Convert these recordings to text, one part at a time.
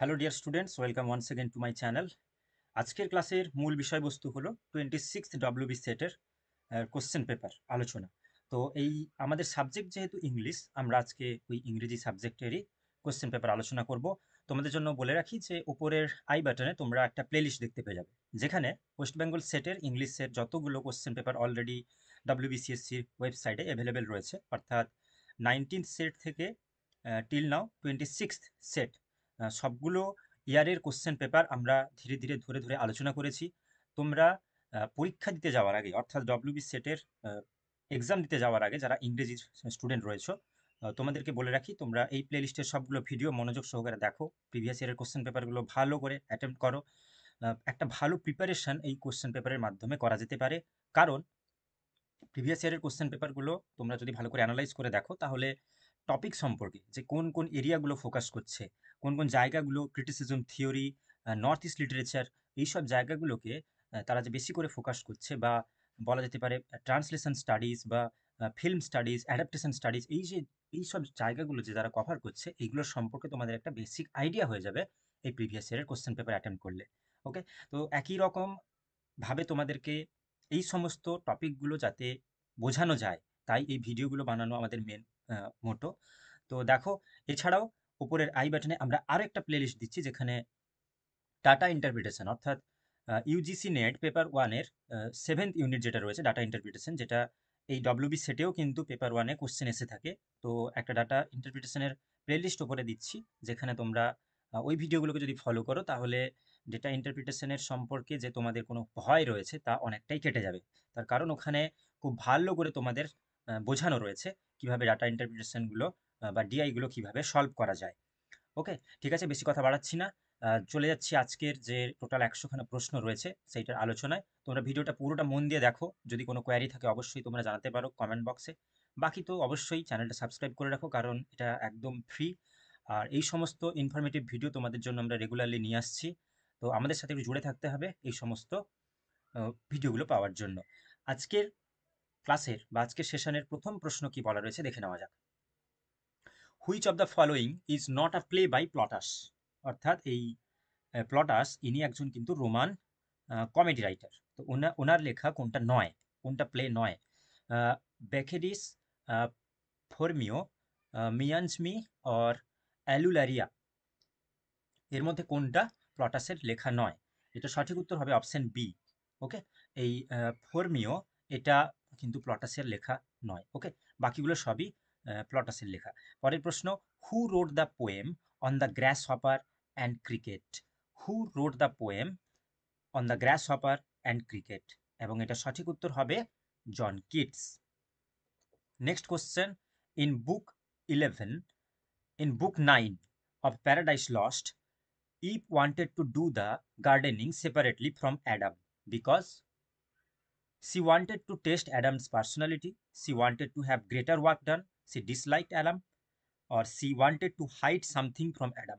Hello dear students, welcome once again to my channel. আজকের ক্লাসের মূল বিষয়বস্তু হলো 26th ডব্লিউবি সেটের কোশ্চেন পেপার আলোচনা। তো এই আমাদের সাবজেক্ট যেহেতু ইংলিশ, আমরা আজকে ওই ইংরেজি সাবজেক্টেরই কোশ্চেন পেপার আলোচনা করব। তোমাদের জন্য বলে রাখি যে উপরের আই বাটনে তোমরা একটা প্লেলিস্ট দেখতে পেয়ে যাবে, যেখানে ওয়েস্ট বেঙ্গল সেটের ইংলিশের যতগুলো কোশ্চেন পেপার অলরেডি ডাব্লিউবিসিএসসির ওয়েবসাইটে অ্যাভেলেবেল রয়েছে, অর্থাৎ 19th সেট থেকে টিল নাও 26th সেট সবগুলো ইয়ারের কোশ্চেন পেপার আমরা ধীরে ধীরে ধরে ধরে আলোচনা করেছি। তোমরা পরীক্ষা দিতে যাওয়ার আগে, অর্থাৎ ডব্লিউবি সেটের এক্সাম দিতে যাওয়ার আগে যারা ইংরেজির স্টুডেন্ট রয়েছে, তোমাদেরকে বলে রাখি তোমরা এই প্লেলিস্টের সবগুলো ভিডিও মনোযোগ সহকারে দেখো, প্রিভিয়াস ইয়ারের কোশ্চেন পেপারগুলো ভালো করে অ্যাটেম্প্ট করো। একটা ভালো প্রিপারেশন এই কোশ্চেন পেপারের মাধ্যমে করা যেতে পারে, কারণ প্রিভিয়াস ইয়ারের কোশ্চেন পেপারগুলো তোমরা যদি ভালো করে অ্যানালাইজ করে দেখো, তাহলে টপিক সম্পর্কে যে কোন কোন এরিয়াগুলো ফোকাস করছে, কোন কোন জায়গাগুলো criticism theory, north east literature, এইসব জায়গাগুলোকে তারা যে বেশি করে ফোকাস করছে, বা বলা যেতে পারে ট্রান্সলেশন স্টাডিজ বা ফিল্ম স্টাডিজ, অ্যাডাপ্টেশন স্টাডিজ, এইসব জায়গাগুলো যে তারা কভার করছে, এইগুলোর সম্পর্কে তোমাদের একটা বেসিক আইডিয়া হয়ে যাবে এই প্রিভিয়াস ইয়ারের কোশ্চেন পেপার অ্যাটেম্প করলে। ওকে, তো একই রকম ভাবে তোমাদেরকে এই সমস্ত টপিকগুলো যাতে বোঝানো যায়, তাই এই ভিডিওগুলো বানানো আমাদের মেন মোটো। তো দেখো, এছাড়াও উপরের আই বাটনে আমরা আরেকটা প্লেলিস্ট দিচ্ছি, যেখানে ডাটা ইন্টারপ্রিটেশন, অর্থাৎ ইউজিসি নেট পেপার ওয়ানের 7th ইউনিট যেটা রয়েছে ডাটা ইন্টারপ্রিটেশন, যেটা এই ডব্লিউবি সেটেও কিন্তু পেপার ওয়ানে কোশ্চেন এসে থাকে। তো একটা ডাটা ইন্টারপ্রিটেশনের প্লেলিস্ট ওপরে দিচ্ছি, যেখানে তোমরা ওই ভিডিওগুলোকে যদি ফলো করো, তাহলে ডেটা ইন্টারপ্রিটেশনের সম্পর্কে যে তোমাদের কোনো ভয় রয়েছে তা অনেকটাই কেটে যাবে। তার কারণ ওখানে খুব ভালো করে তোমাদের বোঝানো রয়েছে কিভাবে ডাটা ইন্টারপ্রিটেশনগুলো বা ডিআইগুলো কিভাবে সলভ করা যায়। ওকে, ঠিক আছে, বেশি কথা বাড়াচ্ছি না। চলে যাচ্ছি আজকের যে টোটাল 100খানা প্রশ্ন রয়েছে সেইটার আলোচনায়। তোমরা ভিডিওটা পুরোটা মন দিয়ে দেখো, যদি কোনো কোয়ারি থাকে অবশ্যই তোমরা জানাতে পারো কমেন্ট বক্সে। বাকি তো অবশ্যই চ্যানেলটা সাবস্ক্রাইব করে রাখো, কারণ এটা একদম ফ্রি। আর এই সমস্ত ইনফরমেটিভ ভিডিও তোমাদের জন্য আমরা রেগুলারলি নিয়ে আসছি। তো আমাদের সাথে একটু জুড়ে থাকতে হবে এই সমস্ত ভিডিওগুলো পাওয়ার জন্য। আজকের ক্লাসের বা আজকের সেশনের প্রথম প্রশ্ন কি বলা রয়েছে দেখে নেওয়া যাক। Which of the following is not a play by Plautus? অর্থাৎ এই প্লটাস ইনি একজন কিন্তু রোমান কমেডি রাইটার। তো ওনার লেখা কোনটা নয়, কোনটা প্লে নয়? বেখেডিস, ফর্মিও, মিয়ানজমি অর অ্যালুলারিয়া, এর মধ্যে কোনটা প্লটাসের লেখা নয়? এটা সঠিক উত্তর হবে অপশন বি। ওকে, এই ফর্মিও, এটা কিন্তু প্লটাসের লেখা নয়। ওকে, বাকিগুলো সবই প্লটাসের লেখা। পরের প্রশ্ন, who wrote the poem on the grasshopper and cricket? Who wrote the poem on the grasshopper and cricket, এবং এটা সঠিক উত্তর হবে John Keats. Next question, in book 11, in book 9 of Paradise Lost, Eve wanted to do the gardening separately from Adam because she wanted to test Adam's personality, she wanted to have greater work done, she disliked Adam, or she wanted to hide something from Adam.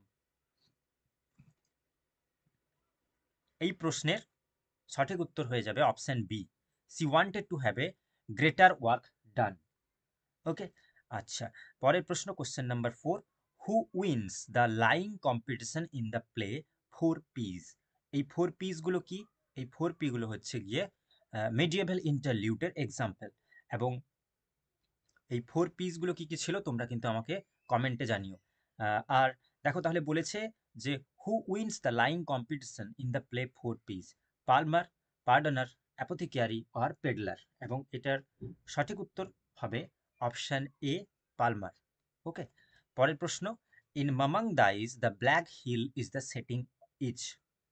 এই প্রশ্নের সঠিক উত্তর হয়ে যাবে option B, she wanted to have a greater work done. Okay, আচ্ছা, পরের প্রশ্ন, question number 4, who wins the lying competition in the play four P's? এই ফোর পিসগুলো কি? এই ফোর পি গুলো হচ্ছে গিয়ে মেডিয়েভাল ইন্টারলিউডের এক্সাম্পল, এবং এই ফোর পিসগুলো কি কি ছিল তোমরা কিন্তু আমাকে কমেন্টে জানিও। আর দেখো, তাহলে বলেছে যে who wins the lying competition in the play four P's? Palmer, pardoner, apothecary আর পেডলার, এবং এটার সঠিক উত্তর হবে অপশন এ, পালমার। ওকে, পরের প্রশ্ন, in Mamang Dai's the Black Hill is the setting which?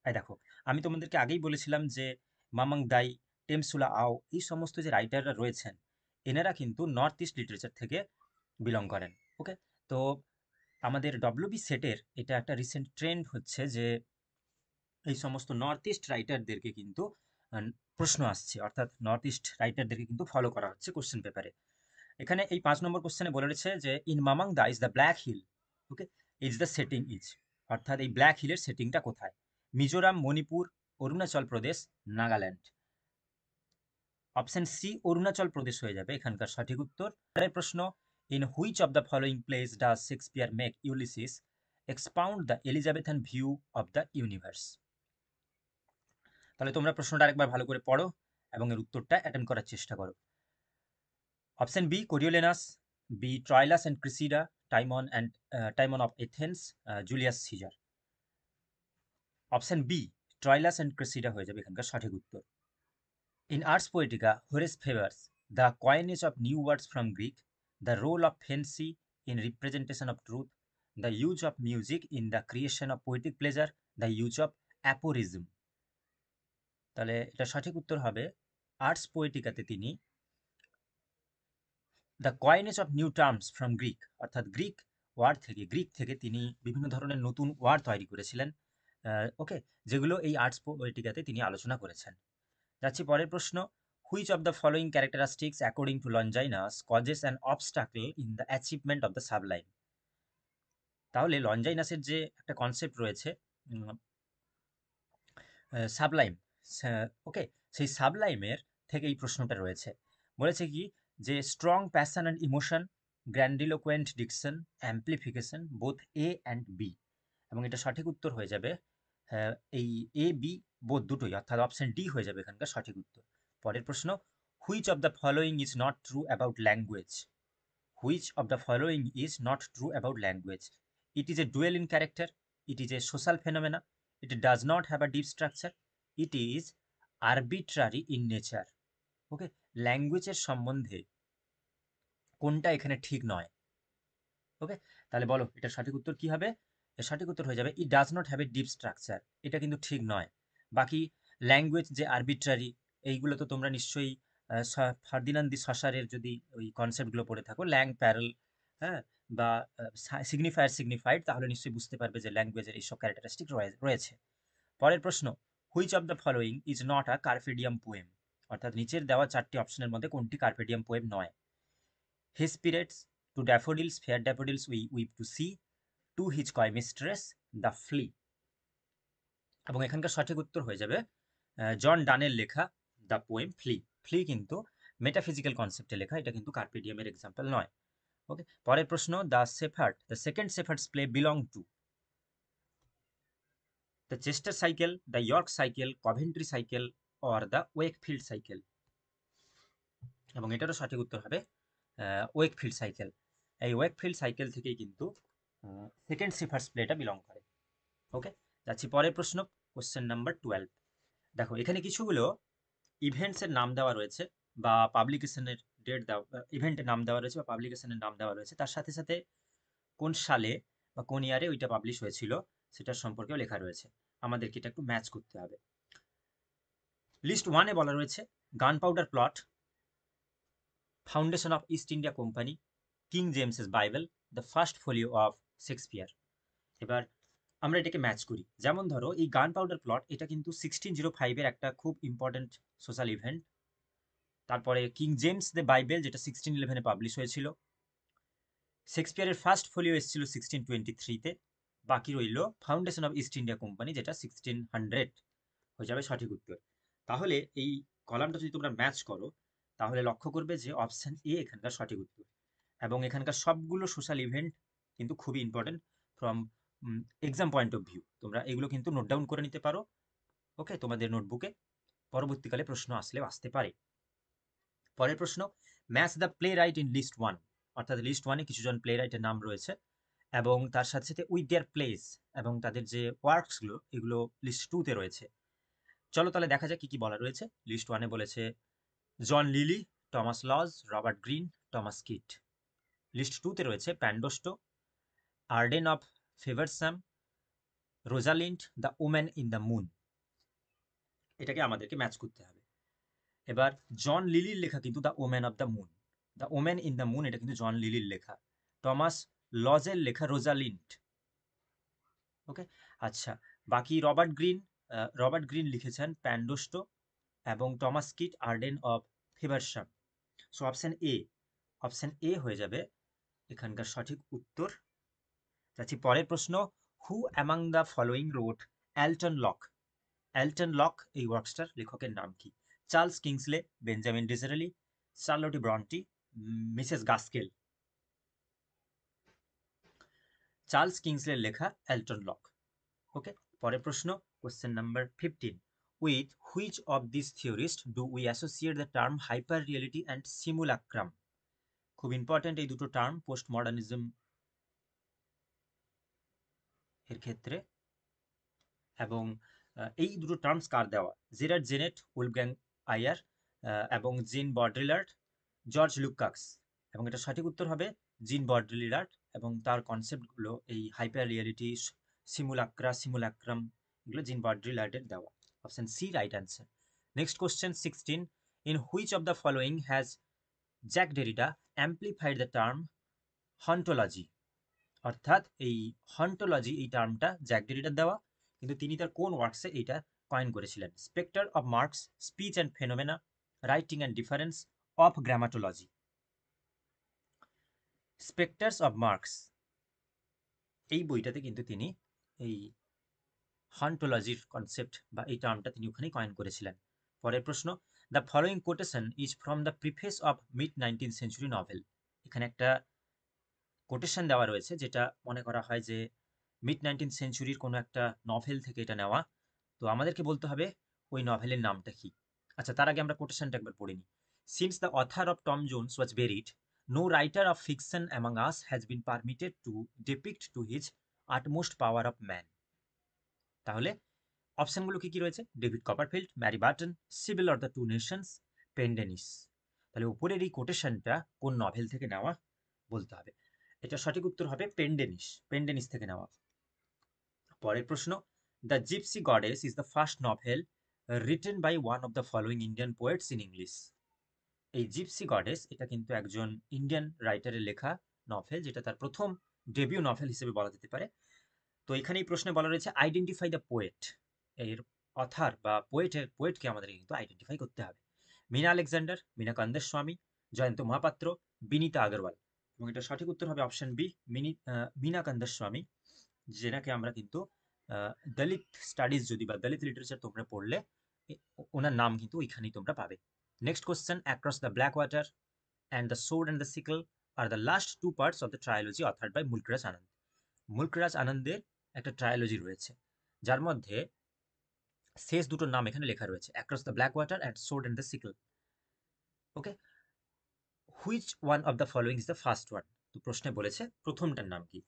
এই দেখো, আমি তোমাদেরকে আগেই বলেছিলাম যে মামাং দাই, টেমসুলা আও, এই সমস্ত যে রাইটাররা রয়েছেন, এনারা কিন্তু নর্থ ইস্ট লিটারেচার থেকে বিলং করেন। ওকে, তো আমাদের ডব্লিউবি সেটের এটা একটা রিসেন্ট ট্রেন্ড হচ্ছে যে এই সমস্ত নর্থ ইস্ট রাইটারদেরকে কিন্তু প্রশ্ন আসছে, অর্থাৎ নর্থ ইস্ট রাইটারদেরকে কিন্তু ফলো করা হচ্ছে কোশ্চেন পেপারে। এখানে এই 5 নম্বর কোশ্চেনে বলে রয়েছে যে in Mamang Dai is the Black Hill, okay, is the setting is, অর্থাৎ এই ব্ল্যাক হিলের সেটিংটা কোথায়? মিজোরাম, মণিপুর, অরুণাচল প্রদেশ, নাগাল্যান্ড। অপশন সি, অরুণাচল প্রদেশ হয়ে যাবে এখানকার সঠিক উত্তর। পরের প্রশ্ন, in which of the following plays does Shakespeare make Ulysses expound the Elizabethan view of the universe. তাহলে তোমরা প্রশ্নটা আরেকবার ভালো করে পড়ো এবং এর উত্তরটা অ্যাটেম্প করার চেষ্টা করো। Option B Coriolanus, B Troilus and Cressida, Timon of Athens, Julius Caesar. Option B Troilus and Cressida হয়ে যাবে এখানকার সঠিক উত্তর। In Ars Poetica, Horace favors the coinage of new words from Greek, the role of fancy in representation of truth, the use of music in the creation of poetic pleasure, the use of aphorism. তাহলে এটা সঠিক উত্তর হবে arts পোয়েটিকাতে তিনি the coinage of new terms from Greek, অর্থাৎ Greek থেকে তিনি বিভিন্ন ধরনের নতুন ওয়ার্ড তৈরি করেছিলেন, ওকে, যেগুলো এই আর্টস পোয়েটিকাতে তিনি আলোচনা করেছেন। যাচ্ছি পরের প্রশ্ন। Which of the following characteristics according to Longinus causes an obstacle in the achievement of the sublime. তাহলে লঞ্জাইনাসের যে একটা কনসেপ্ট রয়েছে সাবলাইম, ওকে, সেই সাবলাইমের থেকে এই প্রশ্নটা রয়েছে। বলেছে কি যে strong passion and emotion, grandiloquent diction, amplification, both A and B. এবং এটা সঠিক উত্তর হয়ে যাবে এই এ বি বোথ দুটোই, অর্থাৎ অপশন ডি হয়ে যাবে এখানকার সঠিক উত্তর। পরের প্রশ্ন। Which of the following is not true about language? Which of the following is not true about language? It is a dual in character, it is a social phenomena, it does not have a deep structure, it is arbitrary in nature. Okay, ল্যাঙ্গুয়েজের সম্বন্ধে কোনটা এখানে ঠিক নয়? ওকে, তাহলে বলো এটা সঠিক উত্তর কি হবে? এর সঠিক উত্তর হয়ে যাবে ইট does not have a deep structure. এটা কিন্তু ঠিক নয়। বাকি ল্যাঙ্গুয়েজ যে আরবিট্রারি, এইগুলো তো তোমরা নিশ্চয়ই ফার্দিনান্দি সসারের যদি ওই কনসেপ্টগুলো পড়ে থাকো, ল্যাং প্যারেল, হ্যাঁ, বা সিগনিফাইড, তাহলে নিশ্চয়ই বুঝতে পারবে যে ল্যাঙ্গুয়েজের এইসব ক্যারেক্টারিস্টিক রয়েছে। পরের প্রশ্ন। Which of the following is not a carpe diem poem? অর্থাৎ নিচের দেওয়া চারটি অপশনের মধ্যে কোনটি কার্পেডিয়াম পোয়েম নয়? Hesperides, to daffodils, fair daffodils we weep to see, to his coy mistress, the flea। এবং এখানকার সঠিক উত্তর হয়ে যাবে জন ডানের লেখা দ্য পোয়েম ফ্লি। ফ্লি কিন্তু মেটাফিজিক্যাল কনসেপ্টে লেখা, এটা কিন্তু কার্পেডিয়ামের এক্সাম্পল নয়। ওকে, পরের প্রশ্ন। The second shepherds play belong to the Chester cycle, the York cycle, Coventry cycle or the Wakefield cycle. এবং এটারও সঠিক উত্তর হবে ওয়েকফিল্ড সাইকেল। এই ওয়েকফিল্ড সাইকেল থেকেই কিন্তু সেকেন্ড শেফার্ডস প্লেটা বিলং করে। ওকে, যাচ্ছি পরের প্রশ্ন, কোশ্চেন নাম্বার 12। দেখো এখানে কিছুগুলো ইভেন্টসের নাম দেওয়া রয়েছে বা পাবলিকেশনের ডেট দেওয়া, ইভেন্টের নাম দেওয়া রয়েছে বা পাবলিকেশনের নাম দেওয়া রয়েছে, তার সাথে সাথে কোন সালে বা কোন ইয়ারে ওইটা পাবলিশ হয়েছিল সেটার সম্পর্কেও লেখা রয়েছে। আমাদেরকে এটা একটু ম্যাচ করতে হবে। লিস্ট 1-এ বলা রয়েছে gunpowder plot, foundation of East India Company, King James's Bible, the first folio of Shakespeare. এবার আমরা এটাকে ম্যাচ করি। যেমন ধরো এই গান পাউডার প্লট, এটা কিন্তু 1605-এর একটা খুব ইম্পর্টেন্ট সোশ্যাল ইভেন্ট। তারপরে কিং জেমস দ্য বাইবেল, যেটা 1611-এ পাবলিশ হয়েছিল। শেক্সপিয়ারের ফার্স্ট ফোলিও এসেছিল 1623-তে। বাকি রইল foundation of East India company, যেটা 1600 হয়ে যাবে সঠিক উত্তর। তাহলে এই কলামটা যদি তোমরা ম্যাচ করো, তাহলে লক্ষ্য করবে যে অপশন এ এখানকার সঠিক উত্তর। এবং এখানকার সবগুলো সোশ্যাল ইভেন্ট কিন্তু খুবই important from exam point of view. তোমরা এগুলো কিন্তু নোট ডাউন করে নিতে পারো, ওকে, তোমাদের নোটবুকে পরবর্তীকালে প্রশ্ন আসলেও আসতে পারে। পরের প্রশ্ন। Match the playwright in list 1, অর্থাৎ লিস্ট 1-এ কিছুজন প্লে রাইটের নাম রয়েছে এবং তার সাথে সাথে উইথ দেয়ার প্লেস এবং তাদের যে ওয়ার্কসগুলো, এগুলো লিস্ট 2-তে রয়েছে। চলো তাহলে দেখা যাক কি কি বলা রয়েছে। লিস্ট 1-এ বলেছে John Lyly, Thomas Lodge, Robert Greene, Thomas Kyd. List 2-তে রয়েছে Pandosto, Arden of Faversham, Rosalynde, the woman in the moon. এটাকে আমাদেরকে ম্যাচ করতে হবে। এবার জন লিলির লেখা কিন্তু the woman of the moon, the woman in the moon, এটা কিন্তু জন লিলির লেখা। টমাস লজের লেখা রোজালিন্ড। ওকে, আচ্ছা, বাকি রবার্ট গ্রিন লিখেছেন প্যান্ডোস্টো এবং Thomas Kyd Arden of Faversham. So option A হয়ে যাবে এখানকার সঠিক উত্তর। যাচ্ছি পরের প্রশ্ন। Who among the following wrote Alton Locke? Alton Locke এই ওয়ার্কসটার লেখকের নাম কি? Charles Kingsley, Benjamin Disraeli, Charlotte Bronte, Mrs Gaskell. Charles কিংসলের লেখা এলটন লক। ওকে, পরের প্রশ্ন, question number 15, with which of this theorist do we associate the term hyper reality and simulacrum? খুব ইম্পর্টেন্ট এই দুটো টার্ম পোস্ট মডার্নিজম এর ক্ষেত্রে, এবং এই দুটো টার্মস কার দেওয়া? জেরার্ড জেনেট, উলফগ্যাং আয়ার এবং জিন বড্রিলার্ড, জর্জ লুকাক্স। এবং এটা সঠিক উত্তর হবে জিন বড্রিলার্ড, এবং তার কনসেপ্টগুলো এই হাইপার রিয়েলিটি, সিমুলাক্রাম, এগুলো জিন বড্রিলার্ডের দেওয়া। Option C right answer. Next question 16, in which of the following has Jacques Derrida amplified the term hauntology? অর্থাৎ এই হন্টোলজি এই টার্মটা জ্যাক ডেরিডার দেওয়া, কিন্তু তিনি তার কোন ওয়ার্কসে এইটা কয়েন করেছিলেন? Specters of Marx, speech and phenomena, writing and difference, of grammatology. Specters of Marx এই বইটাতে কিন্তু তিনি এই হন্টোলজির কনসেপ্ট বা এই টার্মটা তিনি ওখানেই কয়েন করেছিলেন। পরের প্রশ্ন, the following quotation is from the preface of mid 19th century novel. এখানে একটা কোটেশন দেওয়া রয়েছে যেটা মনে করা হয় যে মিড 19th সেঞ্চুরির কোনো একটা নভেল থেকে এটা নেওয়া। তো আমাদেরকে বলতে হবে ওই নভেলের নামটা কি। আচ্ছা, তার আগে আমরা কোটেশনটা একবার পড়ে নিই। Since the author of Tom Jones was buried, no writer of fiction among us has been permitted to depict to his utmost power of man. তাহলে অপশনগুলো কি কি রয়েছে? David Copperfield, Mary Barton, Sybil or the two nations, Pendennis. তাহলে উপরের এই কোটেশনটা কোন novel থেকে নেওয়া বলতে হবে। এটা সঠিক উত্তর হবে পেন্ডেনিস, পেন্ডেনিস থেকে নেওয়া। পরের প্রশ্ন, the gypsy goddess is the first novel written by one of the following Indian poets in English. এই জিপসি গডেস এটা কিন্তু একজন ইন্ডিয়ান রাইটারের লেখা নভেল, যেটা তার প্রথম ডেবিউ নভেল হিসেবে বলা যেতে পারে। তো এখানে এই প্রশ্নে বলা রয়েছে আইডেন্টিফাই দ্য পোয়েট। এর অথার বা পোয়েটকে আমাদের কিন্তু আইডেন্টিফাই করতে হবে। মীনা আলেকজান্ডার, মীনা কান্দেস্বামী, জয়ন্ত মহাপাত্র, বিনীতা আগরওয়াল। এবং এটা সঠিক উত্তর হবে অপশন বি, মীনা কান্দেস্বামী, যেটাকে আমরা কিন্তু দলিত স্টাডিজ যদি বা দলিত লিটারেচার তোমরা পড়লে ওনার নাম কিন্তু ওইখানেই তোমরা পাবে। Next question, across the black water and the sword and the sickle are the last two parts of the trilogy অথার্ড by Mulk Raj আনন্দ। মুলকরাজ আনন্দের একটা ট্রায়োলজি রয়েছে, যার মধ্যে শেষ দুটো নাম এখানে লেখা রয়েছে, across the black water and sword and the sickle. Okay, which one of the following is the first one? তো প্রশ্নে বলেছে প্রথমটার নাম কি?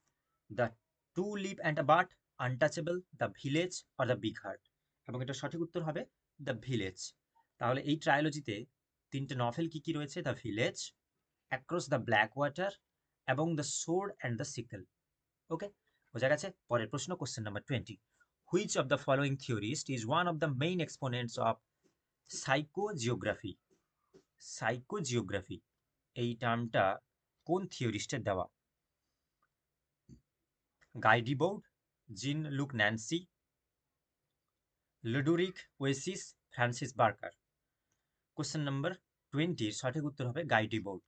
The two leaves and a bud, untouchable, the village আর দ্য বিগ হার্ট। এবং এটা সঠিক উত্তর হবে দ্য ভিলেজ। তাহলে এই ট্রায়োলজিতে তিনটে নভেল কি কি রয়েছে? The village, across the black water এবং the sword and the sickle. Okay, বোঝা গেছে। পরের প্রশ্ন, question number 20, which of the following theorist is one of the main exponents of psychogeography? Psychogeography এই টার্মটা কোন থিওরিস্টের দেওয়া? Guy Debord, Jean Luc Nancy, Ludovic Wesis, Francis Barker. Question number 20 সঠিক উত্তর হবে গাই ডিবোর্ড।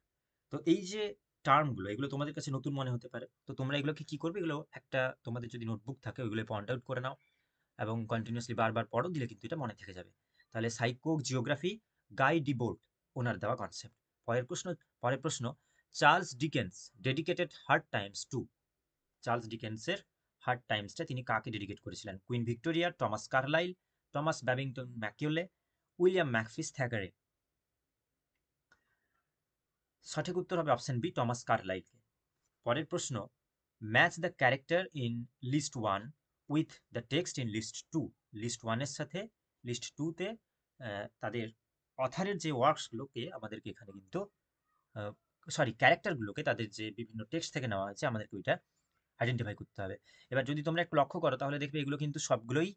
তো এই যে টার্মগুলো, এগুলো তোমাদের কাছে নতুন মনে হতে পারে, তো তোমরা এগুলোকে কি করবে? এগুলো একটা তোমাদের যদি নোটবুক থাকে ওইগুলো পয়েন্ট আউট করে নাও এবং কন্টিনিউয়াসলি বারবার পড়ো, দিলে কিন্তু এটা মনে থেকে যাবে। তাহলে সাইকো জিওগ্রাফি, গাই ডিবোর্ড, ওনার দেওয়া কনসেপ্ট। পরের প্রশ্ন, Charles Dickens dedicated hard times to. Charles ডিকেন্সের হার্ড টাইমসটা তিনি কাকে ডেডিকেট করেছিলেন? Queen Victoria, Thomas Carlyle, Thomas Babington Macaulay, William Makepeace Thackeray. সঠিক উত্তর হবে অপশন বি, টমাস কার্লাইলকে। পরের প্রশ্ন, match the character in list 1 with the text in list 2। List 1-এর সাথে লিস্ট 2-তে তাদের অথারের যে ওয়ার্কসগুলোকে আমাদেরকে এখানে কিন্তু ক্যারেক্টারগুলোকে তাদের যে বিভিন্ন টেক্সট থেকে নেওয়া হয়েছে আমাদেরকে ওইটা আইডেন্টিফাই করতে হবে। এবার যদি তোমরা একটু লক্ষ্য করো তাহলে দেখবে এগুলো কিন্তু সবগুলোই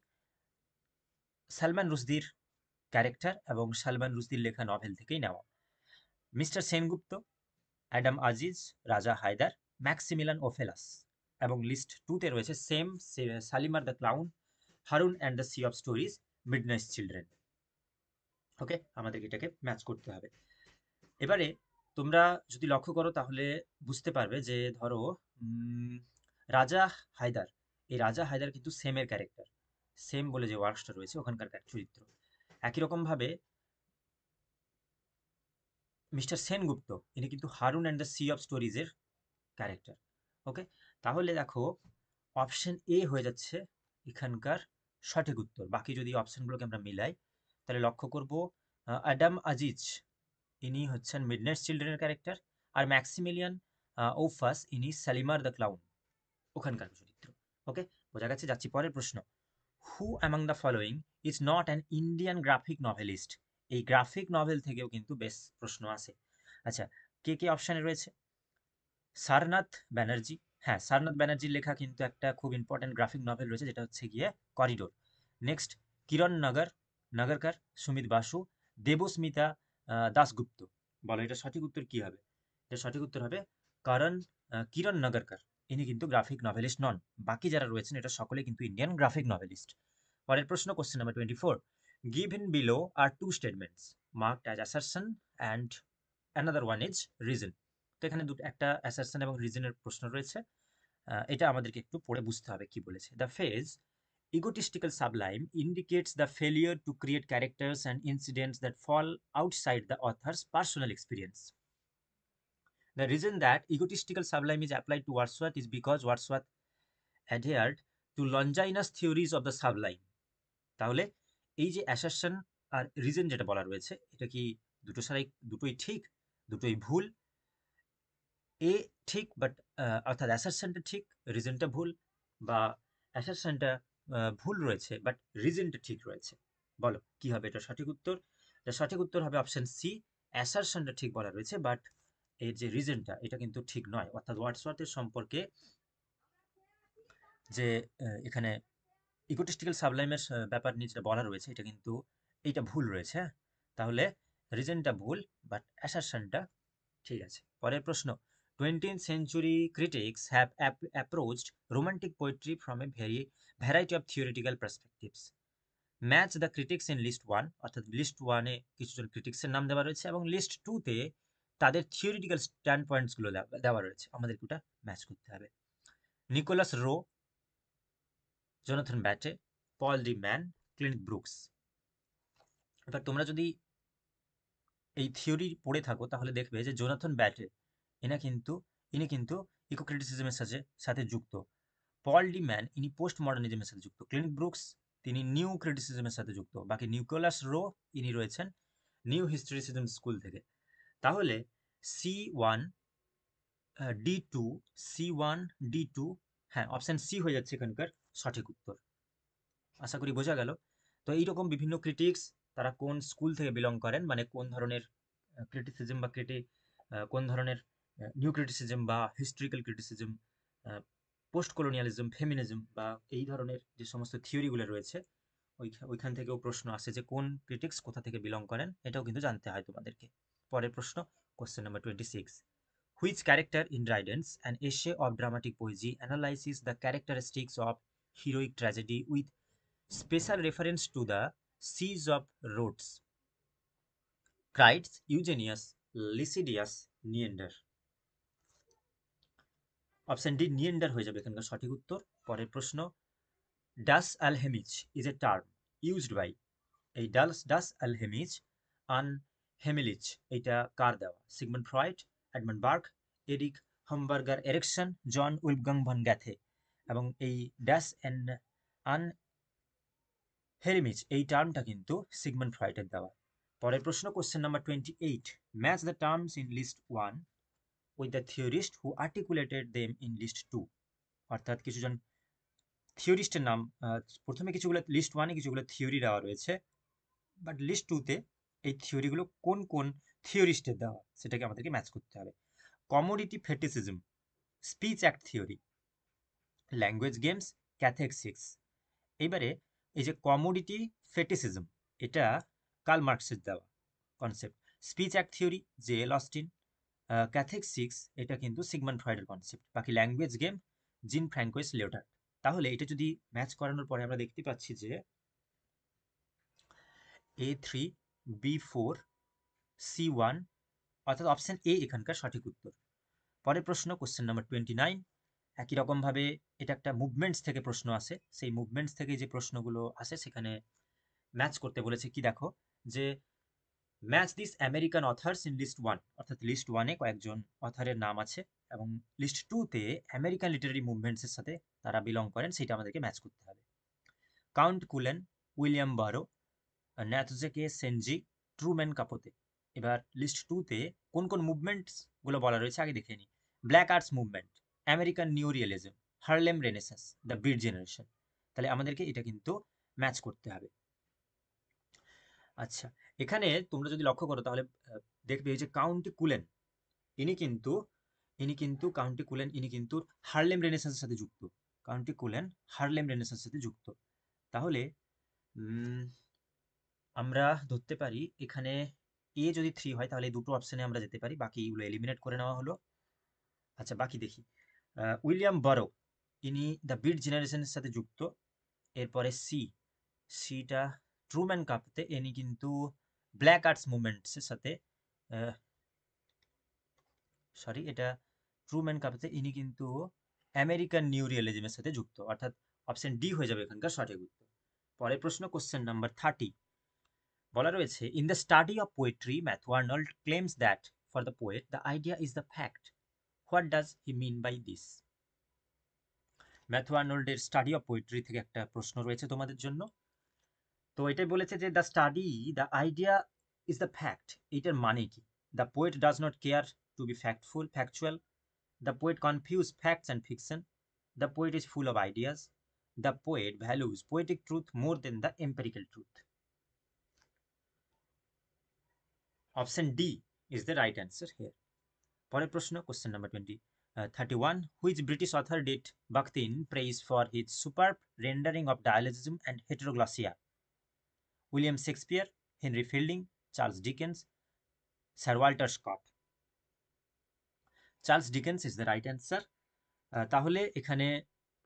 সালমান রুশদির ক্যারেক্টার এবং সালমান রুশদির লেখা নভেল থেকেই নেওয়া। মিস্টার সেনগুপ্ত, অ্যাডাম আজিজ, রাজা হায়দার, ম্যাক্সিমিলান ওফেলাস। এবং লিস্ট 2-তে রয়েছে Shame, Shalimar the clown, Haroun and the sea of stories, midnight children. Okay, আমাদেরকে এটাকে ম্যাচ করতে হবে। এবারে তোমরা যদি লক্ষ্য করো তাহলে বুঝতে পারবে যে ধরো রাজা হায়দার, এই রাজা হায়দার কিন্তু সেমের ক্যারেক্টার, সেম বলে যে ওয়ার্কসটা রয়েছে ওখানকার চরিত্র। একই রকমভাবে মিস্টার সেনগুপ্ত ইনি কিন্তু Haroun and the sea of স্টোরিজের ক্যারেক্টার। ওকে, তাহলে দেখো অপশন এ হয়ে যাচ্ছে এখানকার সঠিক উত্তর। বাকি যদি অপশনগুলোকে আমরা মিলাই তাহলে লক্ষ্য করব অ্যাডাম আজিজ ইনি হচ্ছেন মিডনাইট চিলড্রেনের ক্যারেক্টার, আর ম্যাক্সিমিলিয়ান ওফাস ইনি সালিমার দ্য ক্লাউন ওখানকার চরিত্র। ওকে, বোঝা গেছে। যাচ্ছি পরের প্রশ্ন। Who among the following is not an Indian graphic novelist? এই গ্রাফিক নভেল থেকেও কিন্তু বেশ প্রশ্ন আসে। আচ্ছা, কে কে অপশানে রয়েছে? সারনাথ ব্যানার্জি। হ্যাঁ, সারনাথ ব্যানার্জির লেখা কিন্তু একটা খুব ইম্পর্টেন্ট গ্রাফিক নভেল রয়েছে, যেটা হচ্ছে গিয়ে করিডোর। নেক্সট, কিরণ নগরকর, সুমিত বাসু, দেবস্মিতা দাশগুপ্ত। বলো এটা সঠিক উত্তর কি হবে? এটা সঠিক উত্তর হবে কিরণ নগরকর। ইনি কিন্তু গ্রাফিক নভেলিস্ট নন। বাকি যারা রয়েছেন এটা সকলে কিন্তু ইন্ডিয়ান গ্রাফিক নভেলিস্ট। পরের প্রশ্ন, question number 24। Given below are two statements marked as assertion and another one is reason. তো এখানে একটা অ্যাসারশন এবং রিজনের প্রশ্ন রয়েছে। এটা আমাদেরকে একটু পড়ে বুঝতে হবে কি বলেছে। The phase egotistical sublime indicates the failure to create characters and incidents that fall outside the author's personal experience. The reason that egotistical sublime is applied to Wordsworth is because Wordsworth adhered to Longinus theories of the sublime. তাহলে এই যে assertion আর reason যেটা বলা রয়েছে, এটা কি দুটোই ঠিক, দুটোই ভুল? এ ঠিক বাট অর্থাৎ অ্যাসারশনটা ঠিক, রিজনটা ভুল, বা অ্যাসারশনটা ভুল রয়েছে বাট রিজনটা ঠিক রয়েছে? বলো কি হবে এটা সঠিক উত্তর? এটা সঠিক উত্তর হবে অপশন সি, অ্যাসারশনটা ঠিক বলা রয়েছে বাট এর যে রিজনটা এটা কিন্তু ঠিক নয়। অর্থাৎ ওয়ার্ডসওয়ার্থের সম্পর্কে যে এখানে ইগোটিস্টিক্যাল সাবলাইমের ব্যাপার নিয়ে যেটা বলা রয়েছে এটা কিন্তু এইটা ভুল রয়েছে। হ্যাঁ, তাহলে রিজনটা ভুল বাট অ্যাসারশনটা ঠিক আছে। পরের প্রশ্ন। 20th century critics have approached romantic poetry from a variety of theoretical perspectives. Match the critics in list one, অর্থাৎ লিস্ট ওয়ানে কিছুজন ক্রিটিক্সের নাম দেওয়া রয়েছে এবং লিস্ট টুতে তাদের থিওরিটিক্যাল স্ট্যান্ড পয়েন্টসগুলো দেওয়া রয়েছে। আমাদেরকে ওটা ম্যাচ করতে হবে। নিকোলাস রো, জোনাথন ব্যাটে, পল ডি ম্যান, ক্লিন্ট ব্রুকস। এবার তোমরা যদি এই থিওরি পড়ে থাকো তাহলে দেখবে যে জোনাথন ব্যাটে ইনি কিন্তু ইকো ক্রিটিসিজমের সাথে যুক্ত। পল ডি ম্যান ইনি পোস্ট মডার্নিজমের সাথে যুক্ত। ক্লিন্ট ব্রুকস তিনি নিউ ক্রিটিসিজমের সাথে যুক্ত। বাকি নিকোলাস রো ইনি রয়েছেন নিউ হিস্টোরিসিজম স্কুল থেকে। তাহলে C1 D2 C1 D2, হ্যাঁ অপশন সি হয়ে যাচ্ছে এখানকার সঠিক উত্তর। আশা করি বোঝা গেল। তো এইরকম বিভিন্ন ক্রিটিক্স তারা কোন স্কুল থেকে বিলং করেন, মানে কোন ধরনের ক্রিটিসিজম বা কোন ধরনের নিউ ক্রিটিসিজম বা historical criticism, post colonialism, feminism বা এই ধরনের যে সমস্ত থিওরিগুলো রয়েছে ওইখান থেকেও প্রশ্ন আসে যে কোন ক্রিটিক্স কোথা থেকে বিলং করেন, এটাও কিন্তু জানতে হয় তোমাদেরকে। পরের প্রশ্ন, question number 26। Which character in Dryden's an essay of dramatic poesy analysis the characteristics of heroic tragedy with special reference to the siege of Rhodes? Crites, Eugenius, Lycidius, Neander। Option D Neander হয়ে যাবে এখানকার সঠিক উত্তর। পরের প্রশ্ন। Das আলহেমিজ is a term used by, এই das আলহেমিজ আন হেমিলিচ এইটা কার দেওয়া? Sigmund Freud, Edmund Burke, Erik Homburger Erikson, John Wolfgang von Goethe. এবং এই ড্যাশ অ্যান্ড আন হেরিমিজ এই টার্মটা কিন্তু সিগমন্ড ফ্রয়েডের দেওয়া। পরের প্রশ্ন, question number 28। Match the terms in list one with the theorist who articulated them in list two. অর্থাৎ কিছুজন থিওরিস্টের নাম প্রথমে কিছুগুলো লিস্ট ওয়ানে কিছুগুলো থিওরি দেওয়া রয়েছে, বাট লিস্ট টুতে এই থিওরিগুলো কোন কোন থিওরিস্টের দেওয়া সেটাকে আমাদেরকে ম্যাচ করতে হবে। Commodity fetishism, speech act theory, language games, cathexis. এইবারে এই যে কমোডিটি ফেটিসিজম এটা কার্ল মার্কসের দেওয়া concept. Speech act theory J L. Austin. Cathexis এটা কিন্তু সিগমন্ড ফ্রয়েডের কনসেপ্ট। বাকি language game Jean Francois leotard. তাহলে এটা যদি ম্যাচ করানোর পরে আমরা দেখতে পাচ্ছি যে A3 B4 C1, অর্থাৎ অপশন এ এখানকার সঠিক উত্তর। পরের প্রশ্ন, কোশ্চেন নাম্বার 29। একই রকমভাবে এটা একটা মুভমেন্টস থেকে প্রশ্ন আসে, সেই মুভমেন্টস থেকে যে প্রশ্নগুলো আসে সেখানে ম্যাচ করতে বলেছে কি দেখো, যে match this American authors in list one, অর্থাৎ লিস্ট ওয়ানে কয়েকজন অথারের নাম আছে এবং লিস্ট টুতে আমেরিকান লিটারারি মুভমেন্টসের সাথে তারা বিলং করেন, সেটা আমাদেরকে ম্যাচ করতে হবে। কাউন্ট কুলেন, উইলিয়াম বারো, ন্যাথজেকে সেনজি, ট্রুম্যান কাপোতে। এবার লিস্ট টুতে কোন কোন মুভমেন্টসগুলো বলা রয়েছে আগে দেখে নিই। Black arts movement, American new realism, Harlem renaissance, the beat generation. তাহলে আমাদেরকে এটা কিন্তু ম্যাচ করতে হবে। আচ্ছা, এখানে তোমরা যদি লক্ষ্য করো তাহলে দেখবে যে কাউন্টি কুলেন ইনি কিন্তু হার্লেম রেনেসান্সের সাথে যুক্ত। কাউন্টি কুলেন হার্লেম রেনেসান্সের সাথে যুক্ত। তাহলে আমরা ধরতে পারি এখানে এ যদি 3 হয় তাহলে এই দুটো অপশনে আমরা যেতে পারি, বাকিগুলো এলিমিনেট করে নেওয়া হলো। আচ্ছা, বাকি দেখি। উইলিয়াম বারো, ইনি দ্য বিট জেনারেশনের সাথে যুক্ত। এরপরে সিটা ট্রুম্যান কাপোতে, ইনি কিন্তু ব্ল্যাক আর্টস মুভমেন্টসের সাথে এটা ট্রুম্যান কাপোতে, ইনি কিন্তু আমেরিকান নিউ রিয়েলিজমের সাথে যুক্ত, অর্থাৎ অপশন ডি হয়ে যাবে এখানকার সঠিক উত্তর। পরের প্রশ্ন, কোশ্চেন নাম্বার 30, বলা রয়েছে in the study of poetry Matthew Arnold claims that for the poet the idea is the fact, what does he mean by this? Matthew আর্নল্ডের স্টাডি অফ পোয়েট্রি থেকে একটা প্রশ্ন রয়েছে তোমাদের জন্য। তো এটাই বলেছে যে the idea is the fact, এইটার মানে কি? The poet does not care to be factual, the poet confuse facts and fiction, the poet is full of ideas, the poet values poetic truth more than the empirical truth. Option D is the right answer here. পরের প্রশ্ন, question number 31, which British author did Bakhtin praise for his superb rendering of dialogism and heteroglossia? William Shakespeare, Henry fielding, Charles Dickens, sir Walter Scott. Charles Dickens is the right answer. তাহলে এখানে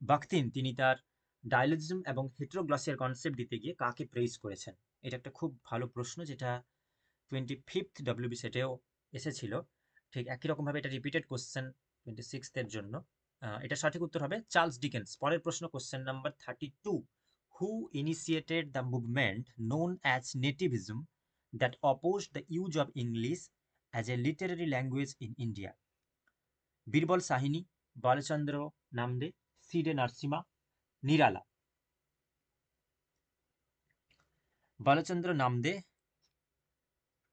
বাখতিন তিনি তার ডায়ালজিজম এবং হেটেরোগ্লসিয়ার concept দিতে গিয়ে কাকে praise করেছেন? এটা একটা খুব ভালো প্রশ্ন, যেটা 25th ডব্লিউবি সেটেও এসেছিল। ঠিক একই রকমভাবে এটা রিপিটেড কোশ্চেন 26th জন্য। এটা সঠিক উত্তর হবে চার্লস ডিকেন্স। পরের প্রশ্ন, question number 32, who initiated the movement known as nativism that opposed the use of English as a literary language in India? Birbal Sahni, Balchandra Nemade, C D Narasimha, Nirala. Balchandra নামদে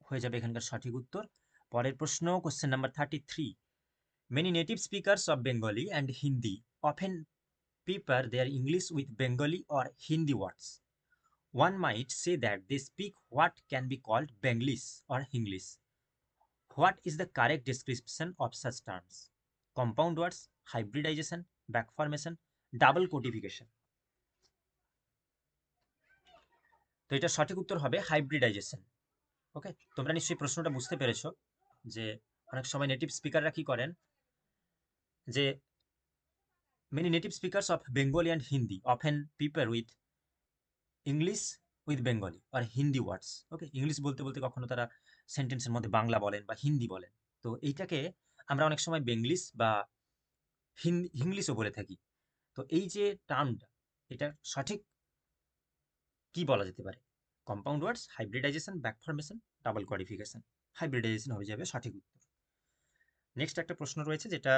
হয়ে যাবে এখানকার সঠিক উত্তর। পরের প্রশ্ন, question number 33, many native speakers of Bengali and Hindi often pepper their English with Bengali or Hindi words. One might say that they speak what can be called Benglish or Hinglish. What is the correct description of such terms? Compound words, hybridization, backformation, double codification. তো এটা সঠিক উত্তর হবে hybridization. ওকে, তোমরা নিশ্চয়ই প্রশ্নটা বুঝতে পেরেছো যে অনেক সময় নেটিভ স্পিকাররা কি করেন, যে many native speakers of Bengali and Hindi often pepper with English with Bengali or Hindi words. Okay, English বলতে বলতে কখনো তারা সেন্টেন্সের মধ্যে বাংলা বলেন বা হিন্দি বলেন। তো এইটাকে আমরা অনেক সময় বেঙ্গলিশ বা হিংলিশও বলে থাকি। তো এই যে টার্মটা, এটা সঠিক কি বলা যেতে পারে? কম্পাউন্ড ওয়ার্ডস, হাইব্রিডাইজেশন, ব্যাকফরমেশন, ডাবল কোয়ালিফিকেশন। হাইব্রিডাইজেশন হয়ে যাবে সঠিক উত্তর। নেক্সট একটা প্রশ্ন রয়েছে যেটা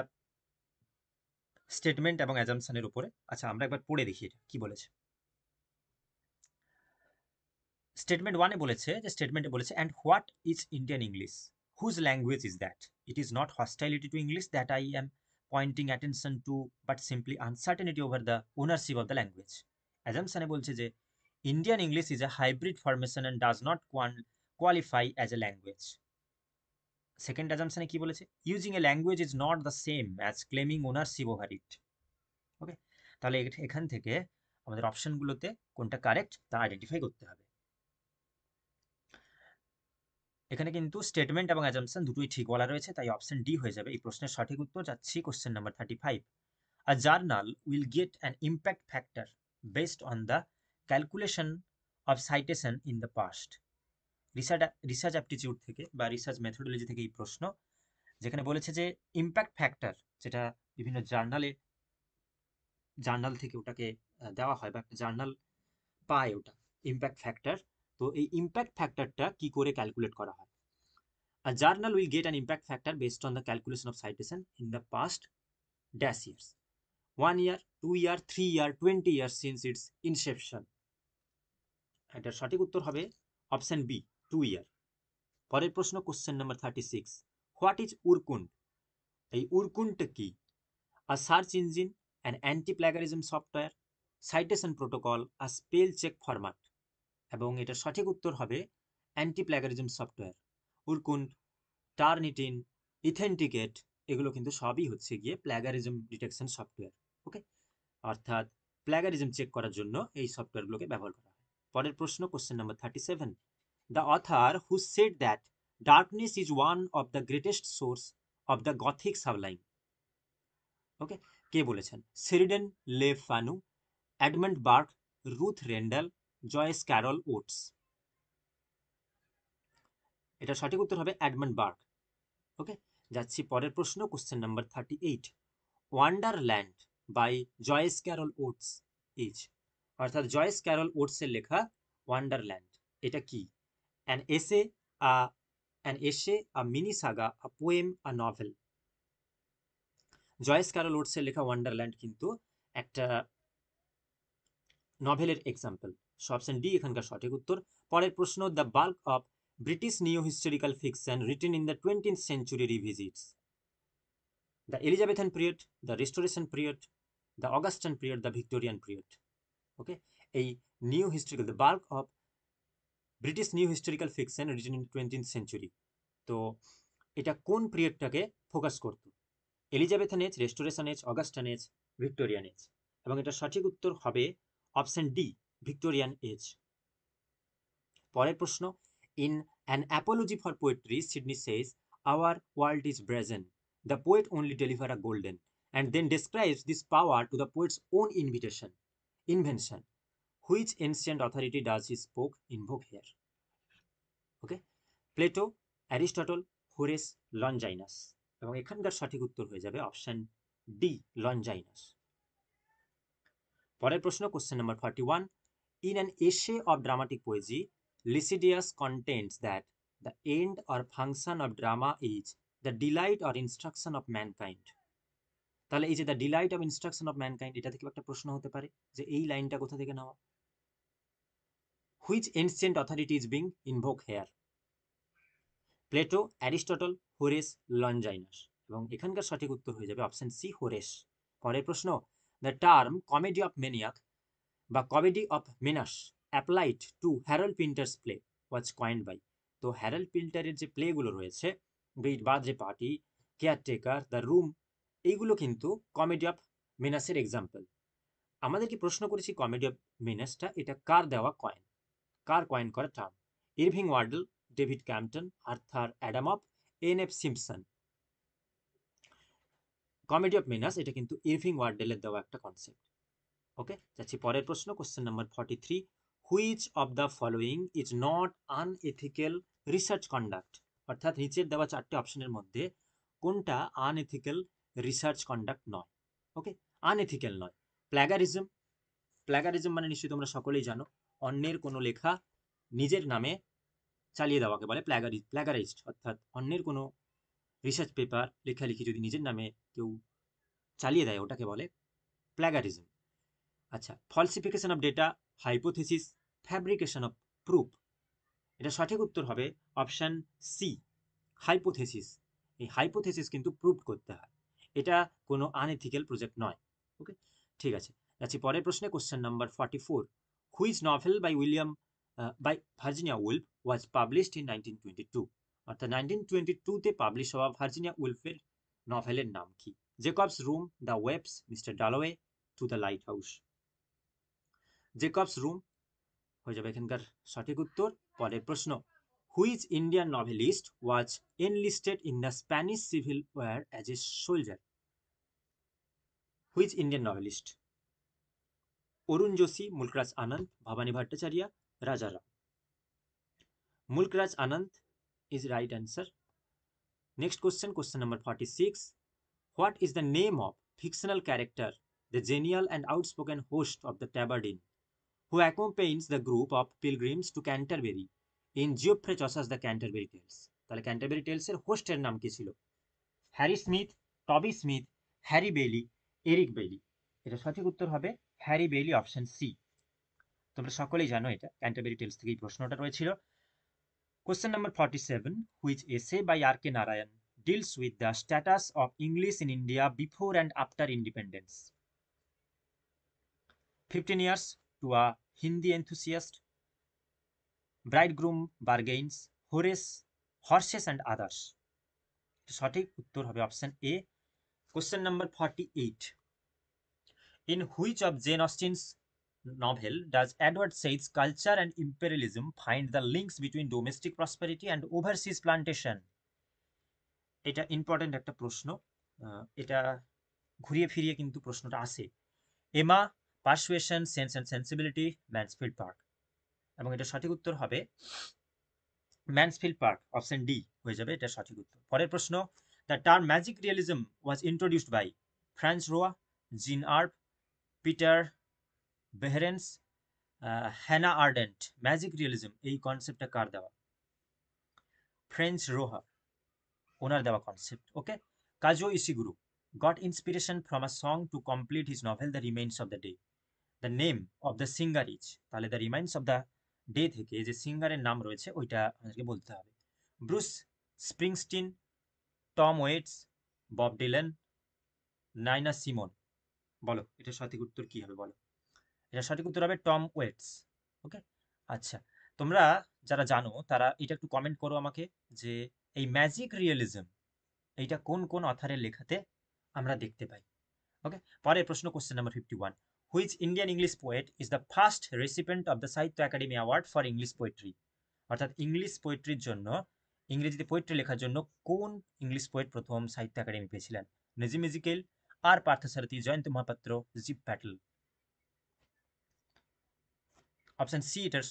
স্টেটমেন্ট এবং অ্যাজাম্পশনের উপরে। আচ্ছা, আমরা একবার পড়ে দেখি এটা কি বলেছে। স্টেটমেন্ট ওয়ানে বলেছে যে and what is Indian English, whose language is that, it is not hostility to English that I am pointing attention to, but simply uncertainty over the ownership of the language. অ্যাজাম্পশনে বলছে যে Indian English is a hybrid formation and does not qualify as a language. Second অ্যাজাম্পশনে কি বলেছে? Using a language is not the same as claiming ownership over it. Okay, তাহলে এখান থেকে আমাদের অপশনগুলোতে কোনটা কারেক্ট তা আইডেন্টিফাই করতে হবে। এখানে কিন্তু স্টেটমেন্ট এবং অ্যাজাম্পশন দুটোই ঠিক বলা রয়েছে, তাই অপশন ডি হয়ে যাবে এই প্রশ্নের সঠিক উত্তর। যাচ্ছি question number 35, a journal will get an impact factor based on the calculation of citation in the past. Research aptitude থেকে বা রিসার্চ মেথোডোলজি থেকে এই প্রশ্ন, যেখানে বলেছে যে ইম্প্যাক্ট ফ্যাক্টর, যেটা বিভিন্ন জার্নাল থেকে ওটাকে দেওয়া হয় বা জার্নাল পায় ওটা ইম্প্যাক্ট ফ্যাক্টর, তো এই ইম্প্যাক্ট ফ্যাক্টরটা কি করে ক্যালকুলেট করা হয়? A journal will get an impact factor based on the calculation of citation in the past dash years. 1 year, 2 year, 3 year, 20 years since its inception. এটার সঠিক উত্তর হবে অপশন বি, 2 ইয়ার। পরের প্রশ্ন, question number 36, what is Urkund? এই উরকুন্ডটা কি? A search engine, an anti plagiarism software, citation protocol, a spell check format. এবং এটার সঠিক উত্তর হবে anti plagiarism software. Urkund, Turnitin, iThenticate, এগুলো কিন্তু সবই হচ্ছে গিয়ে প্ল্যাগারিজম ডিটেকশন সফটওয়্যার। ওকে, অর্থাৎ প্ল্যাগারিজম চেক করার জন্য এই সফটওয়্যারগুলোকে ব্যবহার করা হয়। পরের প্রশ্ন, question number 37, the author who said that darkness is one of the greatest source of the gothic sublime. Okay, কে বলেছেন? Sheridan Le Fanu, Edmund Burke, Ruth Rendell, Joyce Carol Oates. এটা সঠিক উত্তর হবে এডমন্ড বার্ক। ওকে, যাচ্ছি পরের প্রশ্ন, question number 38, Wonderland by Joyce Carol Oates is, অর্থাৎ জয়েস ক্যারল ওটসের লেখা ওয়ান্ডারল্যান্ড এটা কি? An essay, a mini saga, a poem, a novel. Joyce Carol ওটসের লেখা ওয়ান্ডারল্যান্ড কিন্তু একটা নভেলের এক্সাম্পল। সো অপশন ডি এখানকার সঠিক উত্তর। পরের প্রশ্ন, the bulk of British neo historical fiction written in the 20th century revisits the Elizabethan period, the Restoration period, the Augustan period, the Victorian period. Okay, এই new historical, the bulk of British new historical fiction written in 20th century, তো এটা কোন পিরিয়ডটাকে focus করত? Elizabethan age, restoration age, Augustan age, Victorian age. এবং এটা সঠিক উত্তর হবে অপশন ডি, ভিক্টোরিয়ান এজ। পরের প্রশ্ন, in an apology for poetry Sidney says our world is brazen, the poet only deliver a golden, and then describes this power to the poet's own invention, which ancient authority does he spoke invoke here? Okay, Plato, Aristotle, Horace, Longinus. এবং এখানকার সঠিক উত্তর হয়ে যাবে option D, Longinus. পরের প্রশ্ন, question number 41, in an essay of dramatic poesy Lisideius contends that the end or function of drama is the delight or instruction of mankind. তাহলে এই যে the delight of instruction of mankind, এটা থেকে একটা প্রশ্ন হতে পারে যে এই লাইনটা কোথা থেকে নেওয়া? Which ancient authority is being invoke here? Plato, Aristotle, Horace, Longinus. এবং এখানকার সঠিক উত্তর হয়ে যাবে অপশন সি, হোরেস। পরের প্রশ্ন, the term comedy of maniac বা comedy of menace applied to Harold Pinter's play was coined by. তো হ্যারল্ড পিন্টারের যে প্লেগুলো রয়েছে, বিট birthday party, caretaker, the room, এইগুলো কিন্তু কমেডি অফ মেনাসের এক্সাম্পল। আমাদেরকে প্রশ্ন করেছি কমেডি অফ মেনাসটা এটা কার দেওয়া কয়েন, কার কয়েন করা term? Irving Wardle, David Campton, Arthur Adamov, N F. Simpson. Comedy of menace এটা কিন্তু ইরভিং ওয়ার্ডেলের দেওয়া একটা কনসেপ্ট। ওকে, যাচ্ছি পরের প্রশ্ন, question number 43, which of the following is not unethical research conduct? অর্থাৎ নিচের দেওয়া চারটে অপশনের মধ্যে কোনটা আনএথিক্যাল রিসার্চ কন্ডাক্ট নয়? ওকে, আনএথিক্যাল নয়। প্ল্যাগারিজম, প্ল্যাগারিজম মানে নিশ্চয়ই তোমরা সকলেই জানো, অন্যের কোনো লেখা নিজের নামে চালিয়ে দেওয়াকে বলে প্ল্যাগারাইজড, অর্থাৎ অন্যের কোনো রিসার্চ পেপার লেখালেখি যদি নিজের নামে কেউ চালিয়ে দেয় ওটাকে বলে প্ল্যাগারিজম। আচ্ছা, falsification of data, hypothesis, fabrication of proof, এটা সঠিক উত্তর হবে অপশন সি, হাইপোথেসিস। এই হাইপোথেসিস কিন্তু প্রুভ করতে হয়, এটা কোনো আনএথিক্যাল প্রজেক্ট নয়। ওকে, ঠিক আছে, যাচ্ছি পরের প্রশ্নে, question number 44, which novel by Virginia Woolf was published in 1922? অর্থাৎ 1922-তে পাবলিশ হওয়া ভার্জিনিয়া উলফের নভেলের নাম কি? Jacobs room, the ওয়েবস, mister ডালোয়ে, to the light house. Jacobs room হয়ে যাবে এখানকার সঠিক উত্তর। পরের প্রশ্ন, which Indian novelist was enlisted in the Spanish civil war as a soldier? Which Indian novelist? অরুণ যোশী, মুলকরাজ আনন্দ, ভবানী ভট্টাচার্য, রাজা রাম। মুলকরাজ আনন্দ is right answer. Next question, question number 46, what is the name of fictional character, the genial and outspoken host of the Tabard Inn, who accompanies the group of pilgrims to Canterbury in Geoffrey চসাস the Canterbury tales. তাহলে Canterbury টেলসের হোস্টের নাম কি ছিল? Harry Smith, Toby Smith, Harry Bailey, Eric Bailey. এটা সঠিক উত্তর হবে হ্যারি বেইলি, অপশন সি। তোমরা সকলেই জানো এটা ক্যান্টারবেরি টেলস থেকে এই প্রশ্নটা রয়েছিল। Question number 47, which essay by R K Narayan deals with the status of English in India before and after independence. 15 years to a Hindi enthusiast, bridegroom bargains, horses and others. সঠিক উত্তর হবে option A. Question number 48, in which of Jane Austen's novel does Edward Said's culture and imperialism find the links between domestic prosperity and overseas plantation? এটা important একটা প্রশ্ন, এটা ঘুরিয়ে ফিরিয়ে কিন্তু প্রশ্নটা আসে। Emma, persuasion, sense and sensibility, Mansfield Park. এবং এটা সঠিক উত্তর হবে ম্যানসফিল্ড পার্ক, অপশন ডি হয়ে যাবে এটা সঠিক উত্তর। পরের প্রশ্ন, the term magic realism was introduced by Franz Roh, Jean Arp, Peter Behrens, Hannah Arendt. Magic realism এই কনসেপ্টটা কার দেওয়া? ফ্রেঞ্চ রোহা, ওনার দেওয়া concept. Okay. Kazuo Ishiguro got inspiration from a song to complete his novel The Remains of the Day. The name of the singer is, তাহলে the remains of the day থেকে যে সিঙ্গারের নাম রয়েছে ওইটা আমাদেরকে বলতে হবে। Bruce Springsteen, Tom Waits, Bob Dylan, Nina Simone. বলো এটা সঠিক উত্তর কি হবে? বলো। এটা সঠিক উত্তর হবে টম ওয়েটস। ওকে। আচ্ছা, তোমরা যারা জানো তারা এটা একটু কমেন্ট করো আমাকে যে এই ম্যাজিক রিয়েলিজম এইটা কোন কোন অথারের লেখাতে আমরা দেখতে পাই। ওকে। পরের প্রশ্ন, question number 51, which Indian English poet is the first recipient of the Sahitya Akademi award for English poetry? অর্থাৎ ইংলিশ পোয়েট্রির জন্য, ইংরেজিতে পোয়েট্রি লেখার জন্য কোন ইংলিশ পোয়েট প্রথম সাহিত্য একাডেমি পেয়েছিলেন? নজিম ইজিকেল, আর পার্থসারথী, জয়ন্ত মহাপাত্র, জিপ প্যাটেল। অপশন সি এটার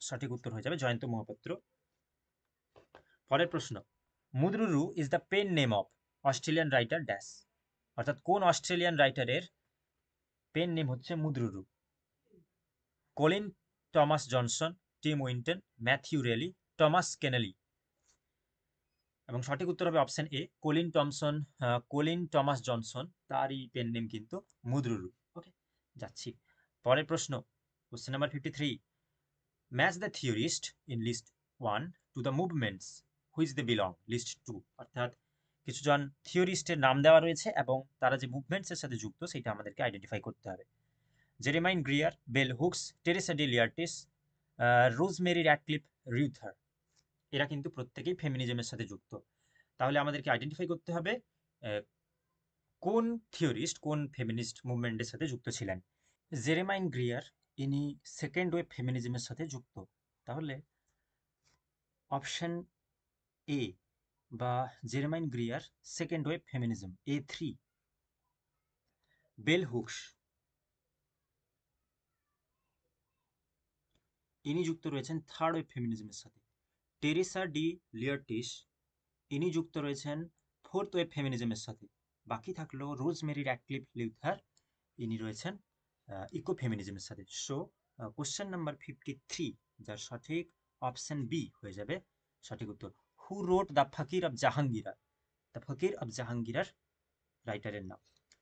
সঠিক উত্তর হয়ে যাবে জয়ন্ত মহাপাত্র। পরের প্রশ্ন, Mudrooroo is the pen name of Australian writer dash. অর্থাৎ কোন অস্ট্রেলিয়ান রাইটারের পেন নেম হচ্ছে Mudrooroo? Colin Thomas Johnson, Tim Winton, Matthew Reilly, Thomas Keneally. এবং সঠিক উত্তর হবে option A Colin Thomas Johnson, তারই পেন নেম কিন্তু মুদ্রুরু। ওকে, যাচ্ছি পরের প্রশ্ন, question number 53, match the theorist in list 1 to the movements which they belong list 2। অর্থাৎ কিছুজন থিওরিস্টের নাম দেওয়া রয়েছে এবং তারা যে মুভমেন্টসের সাথে যুক্ত সেটা আমাদেরকে আইডেন্টিফাই করতে হবে। Germaine Greer, bell hooks, Teresa de Lauretis, Rosemary Radcliffe, Ruether. এরা কিন্তু প্রত্যেকেই ফেমিনিজমের সাথে যুক্ত। তাহলে আমাদেরকে আইডেন্টিফাই করতে হবে কোন থিওরিস্ট কোন ফেমিনিস্ট মুভমেন্টের সাথে যুক্ত ছিলেন। জেরেমাইন গ্রিয়ার ইনি সেকেন্ড ওয়েভ ফেমিনিজমের সাথে যুক্ত। তাহলে অপশন এ বা Germaine Greer second wave feminism, A3। Bell hooks ইনি যুক্ত রয়েছেন থার্ড ওয়েভ ফেমিনিজমের সাথে। টেরেসা ডি লিয়ার্টিস ইনি যুক্ত রয়েছেন ফোর্থ ওয়েভ ফেমিনিজমের সাথে। বাকি থাকলো রোজমেরি র্যাডক্লিফ লিউথার, ইনি রয়েছেন ইকো ফেমিনিজমের সাথে। সো কোশ্চেন নাম্বার 53, যার সঠিক অপশন বি হয়ে যাবে সঠিক উত্তর। Who wrote the fakir of Jungheera? The fakir of জাহাঙ্গীরার রাইটারের নাম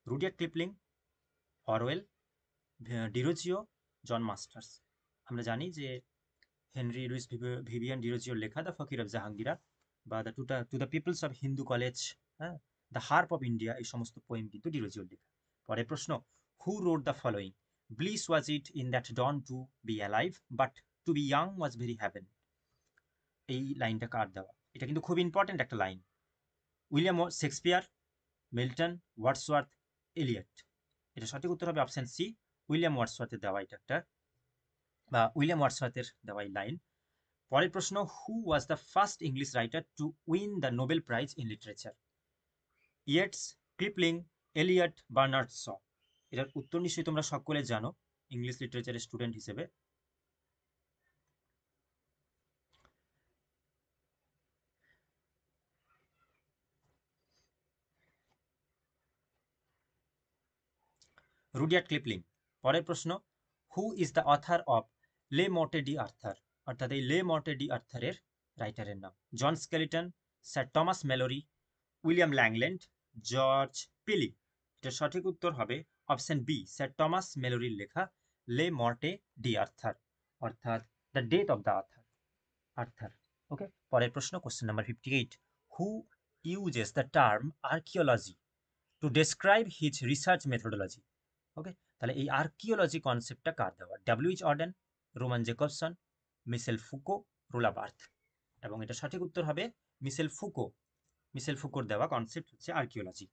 Rudyard Kipling, Orwell, Derozio, John Masters. আমরা জানি যে হেনরি লুইস ভিভিয়ান ডিরোজিওর লেখা দ্য ফকির অফ জাহাঙ্গীরা বা the to the pupils of Hindu college, হ্যাঁ, দ্য হার্প অফ ইন্ডিয়া, এই সমস্ত পোয়েম কিন্তু ডিরোজিওর লেখা। পরের প্রশ্ন, who wrote the following, bliss was it in that dawn to be alive but to be young was very heaven. এই লাইনটা কার দেওয়া? এটা কিন্তু খুব ইম্পর্টেন্ট একটা লাইন। William Shakespeare, Milton, Wordsworth, Eliot. এটা সঠিক উত্তর হবে অপশন সি, উইলিয়াম ওয়ার্ডসওয়ার্থের দেওয়া এটা একটা, বা উইলিয়াম ওয়ার্ডসওয়ার্থের দেওয়া এই লাইন। পরের প্রশ্ন, who was the first English writer to win the Nobel prize in literature? Yeats, Kipling, Eliot, Bernard Shaw. এটার উত্তর নিশ্চয়ই তোমরা সকলে জানো ইংলিশ লিটারেচারের স্টুডেন্ট হিসেবে। Rudyard Kipling. পরের প্রশ্ন, who is the author of Le Morte d Arthur, অর্থাৎ এই লে মর্টে ডি আর্থারের রাইটারের নাম John Skelton, sir Thomas Malory, William Langland, George Peele. এটা সঠিক উত্তর হবে অপশন বি, স্যার টমাস ম্যালোরির লেখা লে মর্টে ডি আর্থার, অর্থাৎ the death of the Arthur, Arthur. Okay, পরের প্রশ্ন, question number 58, who uses the term archaeology to describe his research methodology. Okay, তাহলে এই আর্কিওলজি কনসেপ্টটা কার দেওয়া? W H. Auden, Roman Jakobson, Michel Foucault, রোলা Barthes. এবং এটা সঠিক উত্তর হবে মিশেল ফুকো। মিশেল ফুকোর দেওয়া কনসেপ্ট হচ্ছে আর্কিওলজি।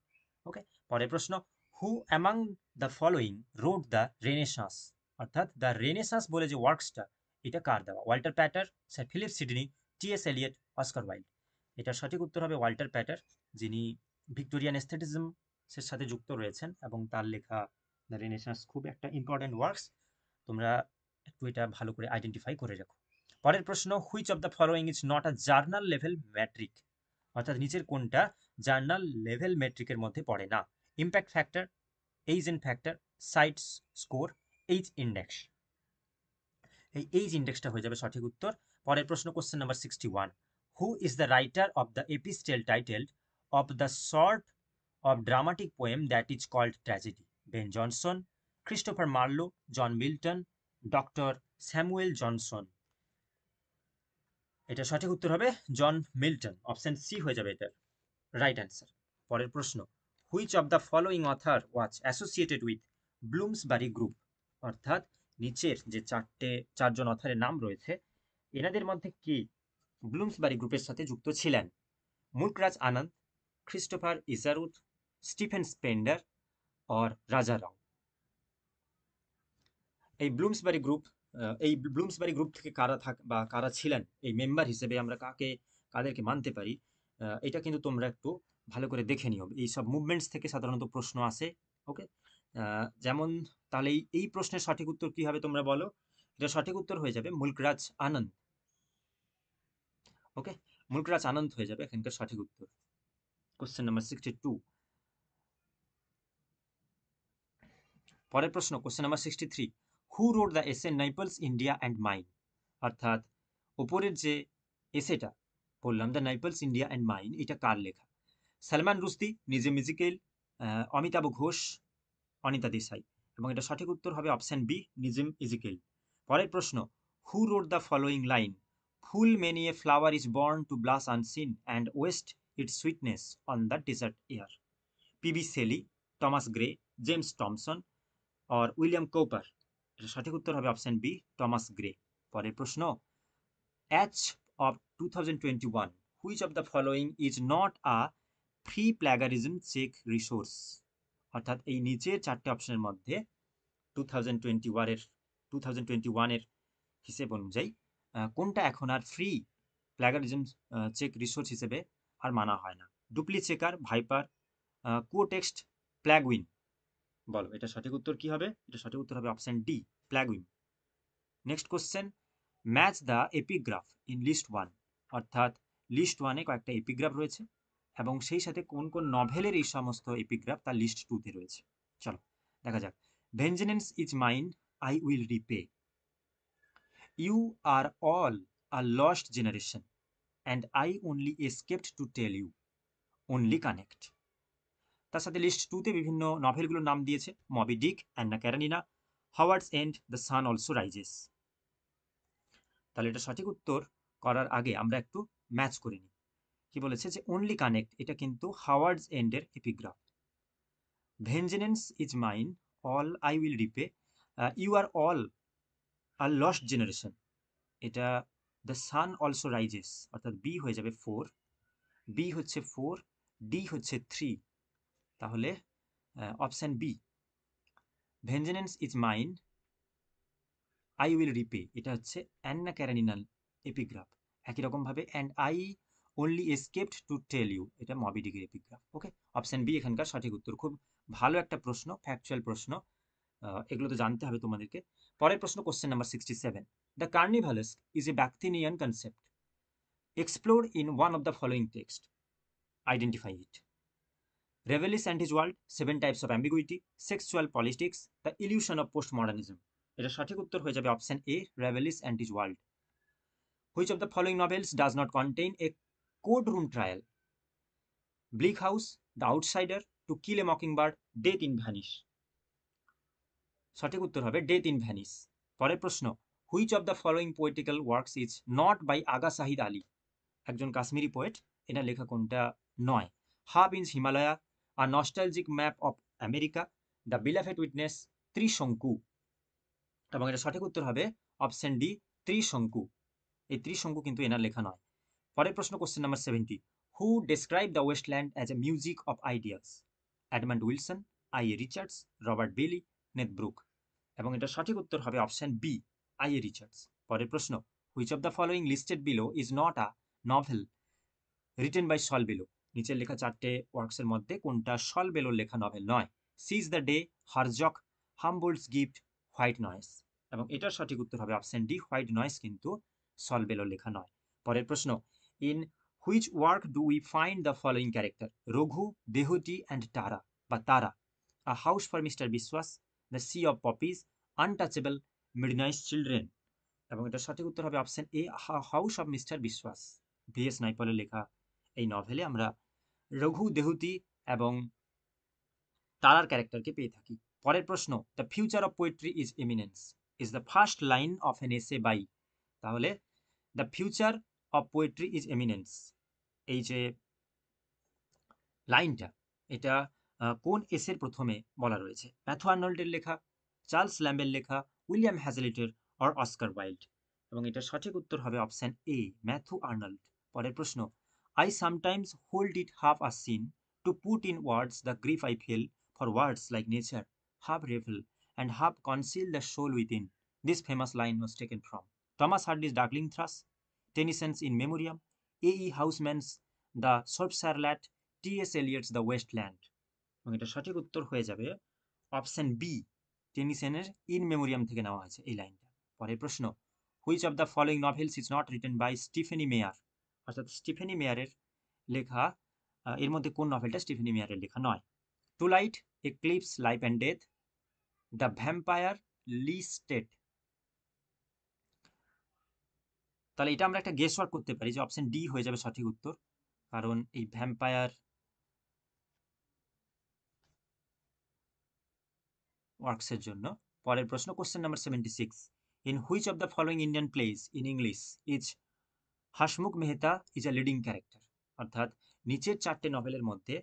ওকে, পরের প্রশ্ন, who among the following wrote the Renaissance, অর্থাৎ দ্য রেনেসাঁস বলে যে ওয়ার্কসটা, এটা কার দেওয়া? Walter Pater, sir Philip Sidney, T S. Eliot, Oscar Wilde. এটা সঠিক উত্তর হবে ওয়াল্টার প্যাটার, যিনি ভিক্টোরিয়ান এস্থেটিজমের সাথে যুক্ত রয়েছেন এবং তার লেখা দ্য রেনেসাঁস খুব একটা ইম্পর্টেন্ট ওয়ার্কস। তোমরা একটু এটা ভালো করে আইডেন্টিফাই করে রাখো। পরের প্রশ্ন, which of the following is not a journal level metric, অর্থাৎ নিচের কোনটা জার্নাল লেভেল মেট্রিকের মধ্যে পড়ে না? Impact factor, eigenfactor, CiteScore, h index. এই এইজ ইন্ডেক্সটা হয়ে যাবে সঠিক উত্তর। পরের প্রশ্ন, question number 61, who is the writer of the epistle titled of the short of dramatic poem that is called tragedy? Ben Jonson, Christopher Marlowe, John Milton, doctor Samuel Johnson. এটা সঠিক উত্তর হবে জন মিল্টন, অপশন সি হয়ে যাবে এটার right answer. পরের প্রশ্ন, which of the following author was associated with Bloomsbury group, অর্থাৎ নিচের যে চারজন অথারের নাম রয়েছে এনাদের মধ্যে কি ব্লুমসবারি গ্রুপের সাথে যুক্ত ছিলেন? মুলকরাজ আনন্দ, ক্রিস্টোফার ইজারুথ, স্টিফেন স্পেন্ডার অর রাজা রাও। এই ব্লুমসবারি গ্রুপ থেকে কারা বা কারা ছিলেন এই মেম্বার হিসেবে, আমরা কাদেরকে মানতে পারি, এটা কিন্তু তোমরা একটু ভালো করে দেখে নিও। এই সব মুভমেন্টস থেকে সাধারণত প্রশ্ন আসে। ওকে, যেমন তাহলে এই প্রশ্নের সঠিক উত্তর কি হবে তোমরা বলো? এটা সঠিক উত্তর হয়ে যাবে মুলকরাজ আনন্দ। ওকে, মুলকরাজ আনন্দ হয়ে যাবে এখানকার সঠিক উত্তর। কোশ্চেন নাম্বার 62, পরের প্রশ্ন, question number 63, who wrote the essay Naples India and mine, অর্থাৎ ওপরের যে এসেটা বললাম the Naples India and mine, এটা কার লেখা? সালমান রুশদি, নিজে মিজিকেল, অমিতাভ ঘোষ, অনিতা দেশাই। এবং এটা সঠিক উত্তর হবে অপশন বি, নিজিম ইজিকেল। পরের প্রশ্ন, who wrote the following line, full many a flower is born to blush unseen and waste its sweetness on the desert air? P B Shelley, Thomas Gray, James Thomson or William Cowper. এটা সঠিক উত্তর হবে option B, Thomas Gray. পরের প্রশ্ন, অ্যাচ of 2021, which of the following is not a free plagiarism check resource, অর্থাৎ এই নিচের চারটে অপশনের মধ্যে 2021-এর হিসেব অনুযায়ী কোনটা এখন আর ফ্রি প্ল্যাগারিজম চেক রিসোর্স হিসেবে আর মানা হয় না? ডুপ্লি চেকার, ভাইপার, কোটেক্সট, প্ল্যাগউইন। বলো এটা সঠিক উত্তর কি হবে? এটা সঠিক উত্তর হবে অপশন ডি, প্ল্যাগউইন। Next question, match the epigraph in list 1, অর্থাৎ লিস্ট 1-এ কয়েকটা এপিগ্রাফ রয়েছে এবং সেই সাথে কোন কোন নভেলের এই সমস্ত এপিগ্রাফ তার লিস্ট 2-তে রয়েছে। চলো দেখা যাক। Vengeance is mine, I will repay, you are all a lost generation and I only escaped to tell you, only connect. তার সাথে লিস্ট 2-তে বিভিন্ন নভেলগুলোর নাম দিয়েছে, Moby Dick, Anna Karenina, Howards End, the sun also rises. তাহলে এটা সঠিক উত্তর করার আগে আমরা একটু ম্যাচ করে নিই। কি বলেছে যে অনলি কানেক্ট, এটা কিন্তু হাওয়ার্ডস এন্ডের এপিগ্রাফ। Vengeance is mine, all I will repay, you are all are lost generation, এটা দ্য সান অলসো রাইজেস, অর্থাৎ বি হয়ে যাবে 4, বি হচ্ছে 4, ডি হচ্ছে 3। তাহলে option B, vengeance is mine, I will repay, এটা হচ্ছে অ্যান্না ক্যারানিনাল এপিগ্রাফ। একই রকমভাবে and I only escaped to tell you, এটা মবি ডিকের এপিগ্রাফ। ওকে, অপশন বি এখানকার সঠিক উত্তর। খুব ভালো একটা প্রশ্ন, ফ্যাকচুয়াল প্রশ্ন, এগুলো তো জানতে হবে তোমাদেরকে। পরের প্রশ্ন, question number 67, the carnivalesque is a Bakhtinian concept, explore in one of the following text, identify it. Revelis and his world, 7 types of ambiguity, sexual politics, the illusion of postmodernism. এটা সঠিক উত্তর হয়ে যাবে option A, Rabelais and his world. Which of the following novels does not contain a court room trial? Bleak House, the outsider, to kill a mockingbird, death in Venice. সঠিক উত্তর হবে death in Venice. পরের প্রশ্ন, which of the following poetical works is not by Agha Shahid Ali? একজন Kashmiri poet, এটা লেখা কোনটা নয়? Half inch Himalayas, a nostalgic map of America, the বিলাফেড witness, ত্রিশঙ্কু। এবং এটা সঠিক উত্তর হবে অপশন ডি, ত্রিশঙ্কু। এই ত্রিশঙ্কু কিন্তু এনার লেখা নয়। পরের প্রশ্ন, question number 70, who describe the wasteland as a music of ideas? Edmund Wilson, I A Richards, Robert Bailey, Cleanth Brook. এবং এটা সঠিক উত্তর হবে option B, I A Richards. পরের প্রশ্ন, which of the following listed below is not a novel written by Saul Bellow? নিচের লেখা চারটে ওয়ার্কসের মধ্যে কোনটা সল বেলোর লেখা নভেল নয়? Seize the day, Herzog, Humboldt's gift, white noise. এবং এটার সঠিক উত্তর হবে অপশন ডি, হোয়াইট নয়েস কিন্তু সল বেলোর লেখা নয়। পরের প্রশ্ন, in which work do we find the following character? Raghu, Dehati and Tara বা Tara, a house for mister Biswas, the sea of poppies, untouchable, midnight children. এবং এটা সঠিক উত্তর হবে option A, house of mister Biswas. V S নাইপলের লেখা এই নভেলে আমরা রঘু, দেহুতি এবং তারার ক্যারেক্টারকে পেয়ে থাকি। পরের প্রশ্ন, the future of poetry is eminence is the first line of N এসে বাই? তাহলে the future of poetry is eminence, এই যে লাইনটা, এটা কোন এসের প্রথমে বলা রয়েছে? ম্যাথু আর্নল্ডের লেখা, চার্লস ল্যাম্বের লেখা, উইলিয়াম হ্যাজেলিটের, অর অস্কার ওয়াইল্ড? এবং এটা সঠিক উত্তর হবে অপশন এ, ম্যাথু আর্নল্ড। পরের প্রশ্ন, I sometimes hold it half a sin to put in words the grief I feel for words like nature, half reveal and half conceal the soul within. This famous line was taken from Thomas Hardy's darkling thrush, Tennyson's in memoriam, A E Housman's the Shropshire Lad, T S. Eliot's the waste land. এবং এটা সঠিক উত্তর হয়ে যাবে option B, টেনিসনের in memoriam থেকে নেওয়া হয়েছে এই লাইনটা। পরের প্রশ্ন, which of the following novels is not written by Stephenie Meyer? অর্থাৎ স্টিফেনি মেয়ারের লেখা, এর মধ্যে কোন নভেলটা স্টিফেনি মেয়ারের লেখা নয়? Twilight, eclipse, life and death, the vampire, listed. তাহলে এটা আমরা একটা গেস ওয়ার্ক করতে পারি যে অপশন ডি হয়ে যাবে সঠিক উত্তর, কারণ এই ভ্যাম্পায়ার ওয়ার্কসের জন্য। পরের প্রশ্ন, question number 76, in which of the following Indian place in English is Hasmukh Mehta is a leading character? অর্থাৎ নিচের চারটে নভেলের মধ্যে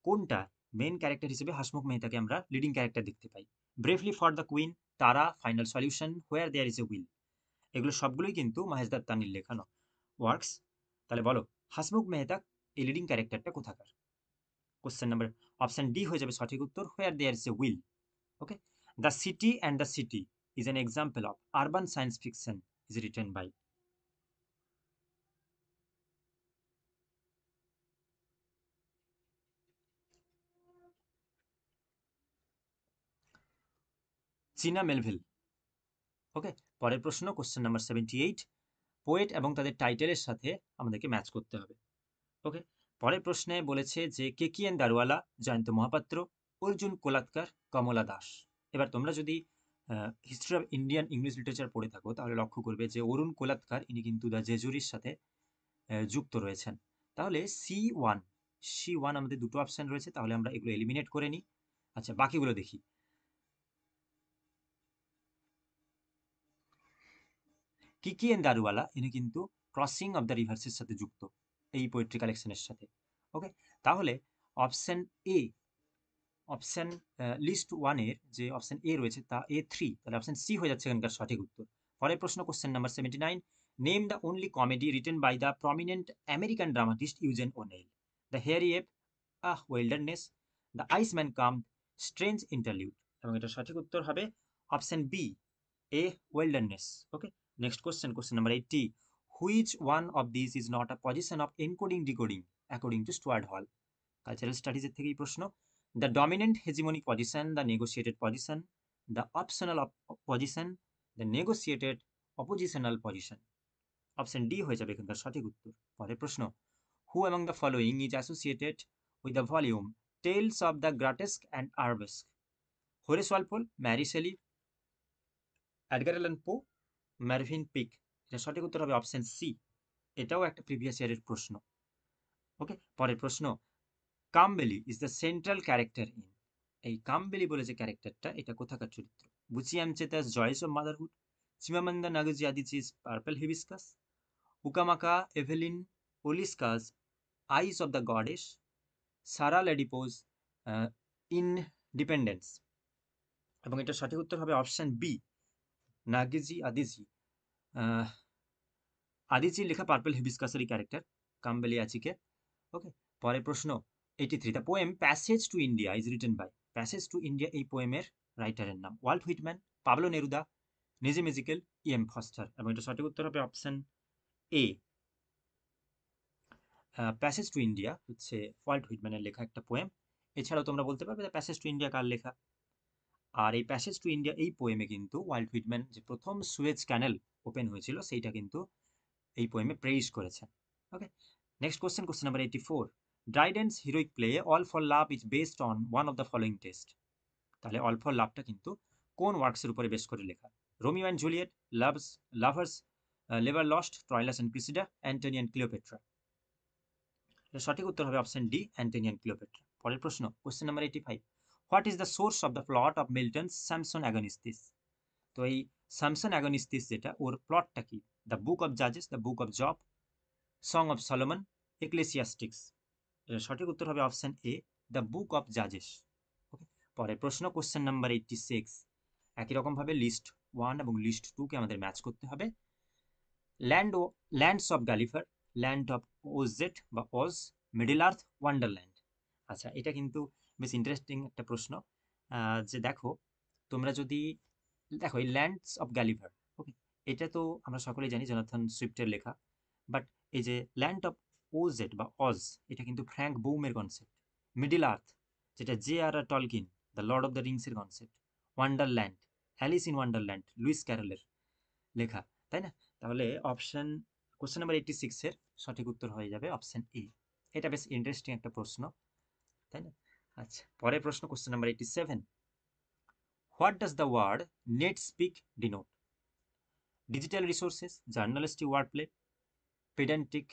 কোনটা মেন ক্যারেক্টার হিসেবে হাসমুখ মেহতাকে আমরা লিডিং ক্যারেক্টার দেখতে পাই? Bravely for the queen, Tara, final solution, where there is a will. এগুলো সবগুলোই কিন্তু মহেশ দত্তানির লেখানো ওয়ার্কস। তাহলে বলো, হাসমুখ মেহতা এই লিডিং ক্যারেক্টারটা কোথাকার? কোশ্চেন নাম্বার, অপশন ডি হয়ে যাবে সঠিক উত্তর, where there is a will. Okay, The City and the City is an example of urban science fiction is written by? চিনা মেলভিল। ওকে, পরের প্রশ্ন, কোশ্চেন নাম্বার 78, পোয়েট এবং তাদের টাইটেলের সাথে আমাদেরকে ম্যাচ করতে হবে। ওকে, পরের প্রশ্নে বলেছে যে কেকিএন দারওয়ালা, জয়ন্ত মহাপাত্র, অর্জুন কোলাৎকার, কমলা দাস। এবার তোমরা যদি history of Indian English literature পড়ে থাকো তাহলে লক্ষ্য করবে যে অরুণ কোলাৎকার ইনি কিন্তু দ্য জেজুরির সাথে যুক্ত রয়েছেন। তাহলে C1 আমাদের দুটো অপশন রয়েছে, তাহলে আমরা এগুলো এলিমিনেট করে নিই। আচ্ছা, বাকিগুলো দেখি। কিকিএন দারুওয়ালা ইনি কিন্তু ক্রসিং অফ দ্য রিভার্সের সাথে যুক্ত এই পোয়েট্রি কালেকশনের সাথে। ওকে, তাহলে অপশন এ, অপশন লিস্ট ওয়ানের যে অপশন এ রয়েছে তা A3, তাহলে অপশন সি হয়ে যাচ্ছে এখানকার সঠিক উত্তর। পরের প্রশ্ন, question number 79, name the only comedy written by the prominent American dramatist Eugene O'Neill? The hairy ape, ah wilderness, the iceman come, strange interlude. এবং এটা সঠিক উত্তর হবে option B, ah wilderness. Okay, next question, question number 80, which one of this is not a position of encoding decoding according to Stuart Hall? Cultural স্টাডিজের থেকেই প্রশ্ন। The dominant hegemonic position, the negotiated position, the optional position, the negotiated oppositional position. Option D হয়ে যাবে এখানকার সঠিক উত্তর। পরের প্রশ্ন, who among the following is associated with the volume tales of the grotesque and arabesque? Horace Walpole, Mary Shelley, Edgar Allan Poe, Mervyn pick. এটা সঠিক উত্তর হবে অপশন সি। এটাও একটা প্রিভিয়াস ইয়ারের প্রশ্ন। ওকে, পরের প্রশ্ন, Kambili is the central character in. এই কামবেলি বলে যে ক্যারেক্টারটা, এটা কোথাকার চরিত্র? Buchi Emecheta's joys of motherhood, Chimamanda Ngozi Adichie's purple hibiscus, Ukamaka Evelyn Olisakwe's eyes of the goddess, Sarah Ladipo's independence. এবং এটা সঠিক উত্তর হবে অপশন বি, নাগিজি আদিজি। আদিজি লেখা পার্পল হিবিস্কাসেরই ক্যারেক্টার কামবেলি আচিকে। ওকে, পরের প্রশ্ন 83, the poem passage to India is written by. Passage to India এই পোয়েমের রাইটারের নাম? Walt Whitman, Pablo Neruda, Nissim Ezekiel, E M Forster. এবং এটা সঠিক উত্তর হবে option A. Passage to India হচ্ছে ওয়াল্ট হুইটম্যানের লেখা একটা পোয়েম। এছাড়াও তোমরা বলতে পারবে প্যাসেজ টু ইন্ডিয়া কার লেখা। আর এই প্যাসেজ টু ইন্ডিয়া এই পোয়েমে কিন্তু ওয়াল্ট হুইটম্যান যে প্রথম সুয়েজ ক্যানেল ওপেন হয়েছিল সেইটা কিন্তু এই পোয়েমে প্রেইজ করেছেন। Okay, next question, question number 84, Dryden's heroic play all for love is based on one of the following test. তাহলে অল ফর লাভটা কিন্তু কোন ওয়ার্কসের উপরে বেস করে লেখা? রোমিও অ্যান্ড জুলিয়েট, লাভার্স, লেভার lost, Troilus and Cressida, Antony and Cleopatra. সঠিক উত্তর হবে option D, Antony and Cleopatra. পরের প্রশ্ন, question number 85, what is the source of the plot of Milton's Samson অ্যাগনিস্টিস। তো এই স্যামসন অ্যাগনিস্টিস যেটা, ওর প্লটটা কি? দ্য বুক অফ জাজেস, the book of Job, song of Solomon, Ecclesiastes. সঠিক উত্তর হবে option A, the book of জাজেস। ওকে, পরের প্রশ্ন, কোশ্চেন নাম্বার 86, একই রকমভাবে লিস্ট 1 এবং লিস্ট 2 কে আমাদের ম্যাচ করতে হবে। ল্যান্ডস অফ গালিফার, ল্যান্ড অফ ওজেট বা ওজ, মিডল আর্থ, ওয়ান্ডারল্যান্ড। আচ্ছা, এটা কিন্তু বেশ ইন্টারেস্টিং একটা প্রশ্ন। যে দেখো, তোমরা যদি দেখো এই ল্যান্ডস অফ গালিভার, ওকে, এটা তো আমরা সকলেই জানি জোনাথন সুইফটের লেখা। বাট এই যে ল্যান্ড অফ ওজেড বা অজ, এটা কিন্তু ফ্র্যাঙ্ক বৌমের কনসেপ্ট। মিডল আর্থ, যেটা J R R. Tolkien the lord of the রিংসের concept. Wonderland, Alice in Wonderland Lewis ক্যারলের লেখা, তাই না? তাহলে অপশন, কোশ্চেন নাম্বার 86 এর সঠিক উত্তর হয়ে যাবে অপশন এ। এটা বেশ ইন্টারেস্টিং একটা প্রশ্ন, তাই না? আচ্ছা, পরের প্রশ্ন, question number 87, what does the word net speak denote? Digital resources, journalistic wordplay, pedantic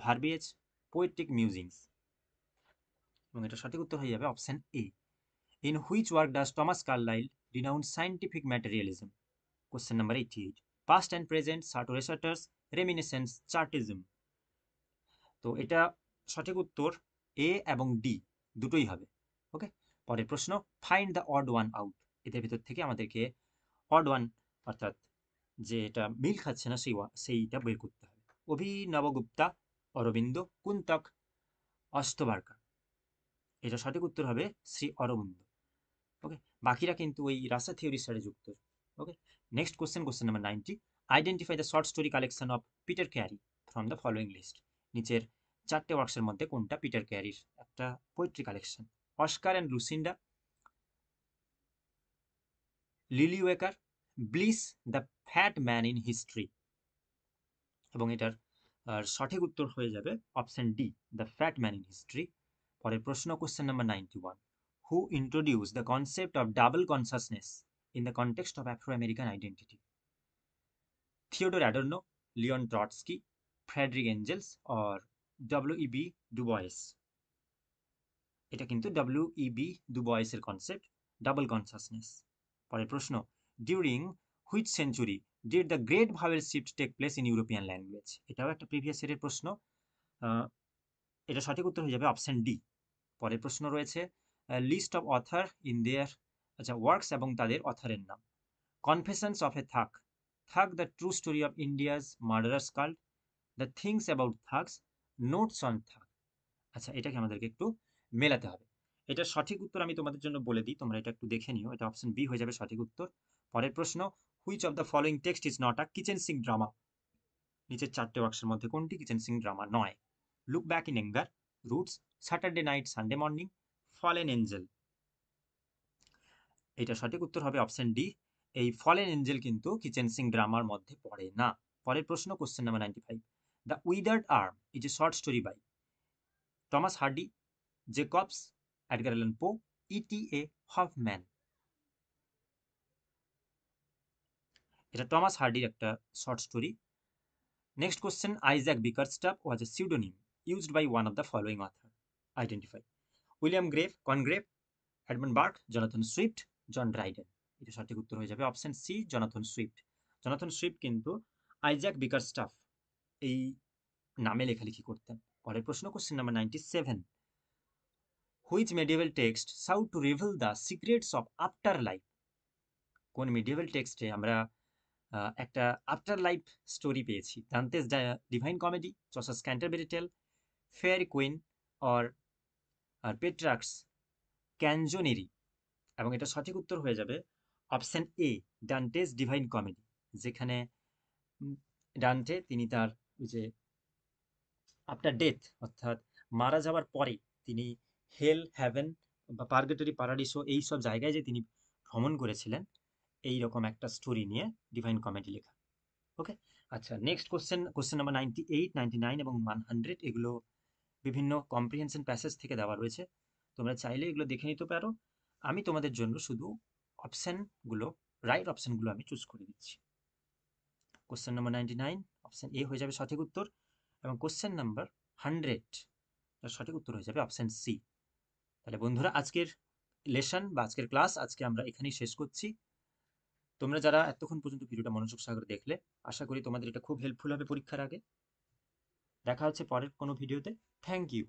verbiage, poetic musings. এবং এটা সঠিক উত্তর হয়ে যাবে option A. In which work does Thomas Carlyle denounce scientific materialism? Question number 88, past and present, Sartor শাটার্স, reminiscences, Chartism. তো এটা সঠিক উত্তর এ এবং ডি দুটোই হবে। ওকে, পরের প্রশ্ন, find the odd one out. এদের ভিতর থেকে আমাদেরকে অড ওয়ান, অর্থাৎ যে এটা মিল খাচ্ছে না সেইটা বের করতে হবে। অভিনবগুপ্তা, অরবিন্দ, কুন্তক, অস্তবার্কা। এটা সঠিক উত্তর হবে শ্রী অরবিন্দ। ওকে, বাকিরা কিন্তু ওই রাসা থিওরির সাথে যুক্ত। Okay, next question, question number 90, identify the short story collection of Peter Carey from the following list. নিচের 4টে ওয়ার্কসের মধ্যে কোনটা পিটার ক্যারির একটা poetry collection? Oscar and Lucinda, illywhacker, bliss, the fat man in history. এবং এটার সঠিক উত্তর হয়ে যাবে option D, the fat man in history. পরের প্রশ্ন, question number 91, who introduced the concept of double consciousness in the context of Afro American identity? Theodor Adorno, Leon Trotsky, Friedrich Engels or W E B. Du Bois. এটা কিন্তু W E B. ডুবয়েসের concept, double consciousness. পরের প্রশ্ন, during which century did the great vowel shift take place in European language? এটাও একটা previous ইয়ারের প্রশ্ন। এটা সঠিক উত্তর হয়ে যাবে অপশন ডি। পরের প্রশ্ন রয়েছে, list of author in their, আচ্ছা, ওয়ার্কস এবং তাদের অথারের নাম। Confessions of a thug, thug the true story of India's murderers cult, the things about thugs, notes on thug. আচ্ছা, এটাকে আমাদেরকে একটু মেলাতে হবে। এটা সঠিক উত্তর আমি তোমাদের জন্য বলে দিই, তোমরা এটা একটু দেখে নিও। এটা অপশন বি হয়ে যাবে সঠিক উত্তর। পরের প্রশ্ন, which of the following text is not a kitchen sink drama? নিচের 4টে ওয়ার্কসের মধ্যে কোনটি কিচেন সিঙ্ক ড্রামা নয়? Look back in anger, roots, Saturday night Sunday morning, fallen angel. এটা সঠিক উত্তর হবে অপশন ডি, এই ফলেন এঞ্জেল কিন্তু কিচেন সিঙ্ক ড্রামার মধ্যে পড়ে না। পরের প্রশ্ন, question number 95, the withered arm is a short story by Thomas Hardy, Jacobs, Edgar Allan পো, ই.টি.এ. হফম্যান। এটা টমাস হার্ডির একটা short story. Next question, Isaac Bickerstaff was a pseudonym used by one of the following author, identify. William Congreve, Edmund Burke, Jonathan Swift, John Dryden. এটা সঠিক উত্তর হয়ে যাবে option C, Jonathan Swift. Jonathan Swift কিন্তু Isaac Bickerstaff এই নামে লেখালেখি করতেন। পরের প্রশ্ন, question number 97, which medieval text sought to reveal the secrets of after life? কোন মেডিয়েভাল টেক্সটে আমরা একটা আফটার লাইফ স্টোরি পেয়েছি? দান্তেস ডিভাইন কমেডি, চসাস Canterbury tale, fairy queen or Petrarch's Canzoniere. এবং এটা সঠিক উত্তর হয়ে যাবে option A, Dante's divine comedy, যেখানে ডান্টে তিনি তার যে আফটার ডেথ অর্থাৎ মারা যাওয়ার পরে তিনি হেল, হ্যাভেন বা পার্গেটরি, প্যারাডিসো এই সব জায়গায় যে তিনি ভ্রমণ করেছিলেন, এই রকম একটা স্টোরি নিয়ে ডিভাইন কমেডি লেখা। ওকে, আচ্ছা নেক্সট কোশ্চেন নাম্বার 98, 99 এবং 100 এগুলো বিভিন্ন কম্প্রিহেনশন প্যাসেজ থেকে দেওয়া রয়েছে, তোমরা চাইলে এগুলো দেখে নিতে পারো। আমি তোমাদের জন্য শুধু অপশানগুলো, রাইট অপশানগুলো আমি চুজ করে দিচ্ছি। কোশ্চেন নাম্বার 99 অপশান এ হয়ে যাবে সঠিক উত্তর, এবং কোশ্চেন নাম্বার 100 তার সঠিক উত্তর হয়ে যাবে অপশান সি। তাহলে বন্ধুরা, আজকের লেসন বা আজকের ক্লাস আজকে আমরা এখানেই শেষ করছি। তোমরা যারা এতক্ষণ পর্যন্ত ভিডিওটা মনোযোগ সহকারে দেখলে, আশা করি তোমাদের এটা খুব হেল্পফুল হবে পরীক্ষার আগে। দেখা হচ্ছে পরের কোনো ভিডিওতে। Thank you.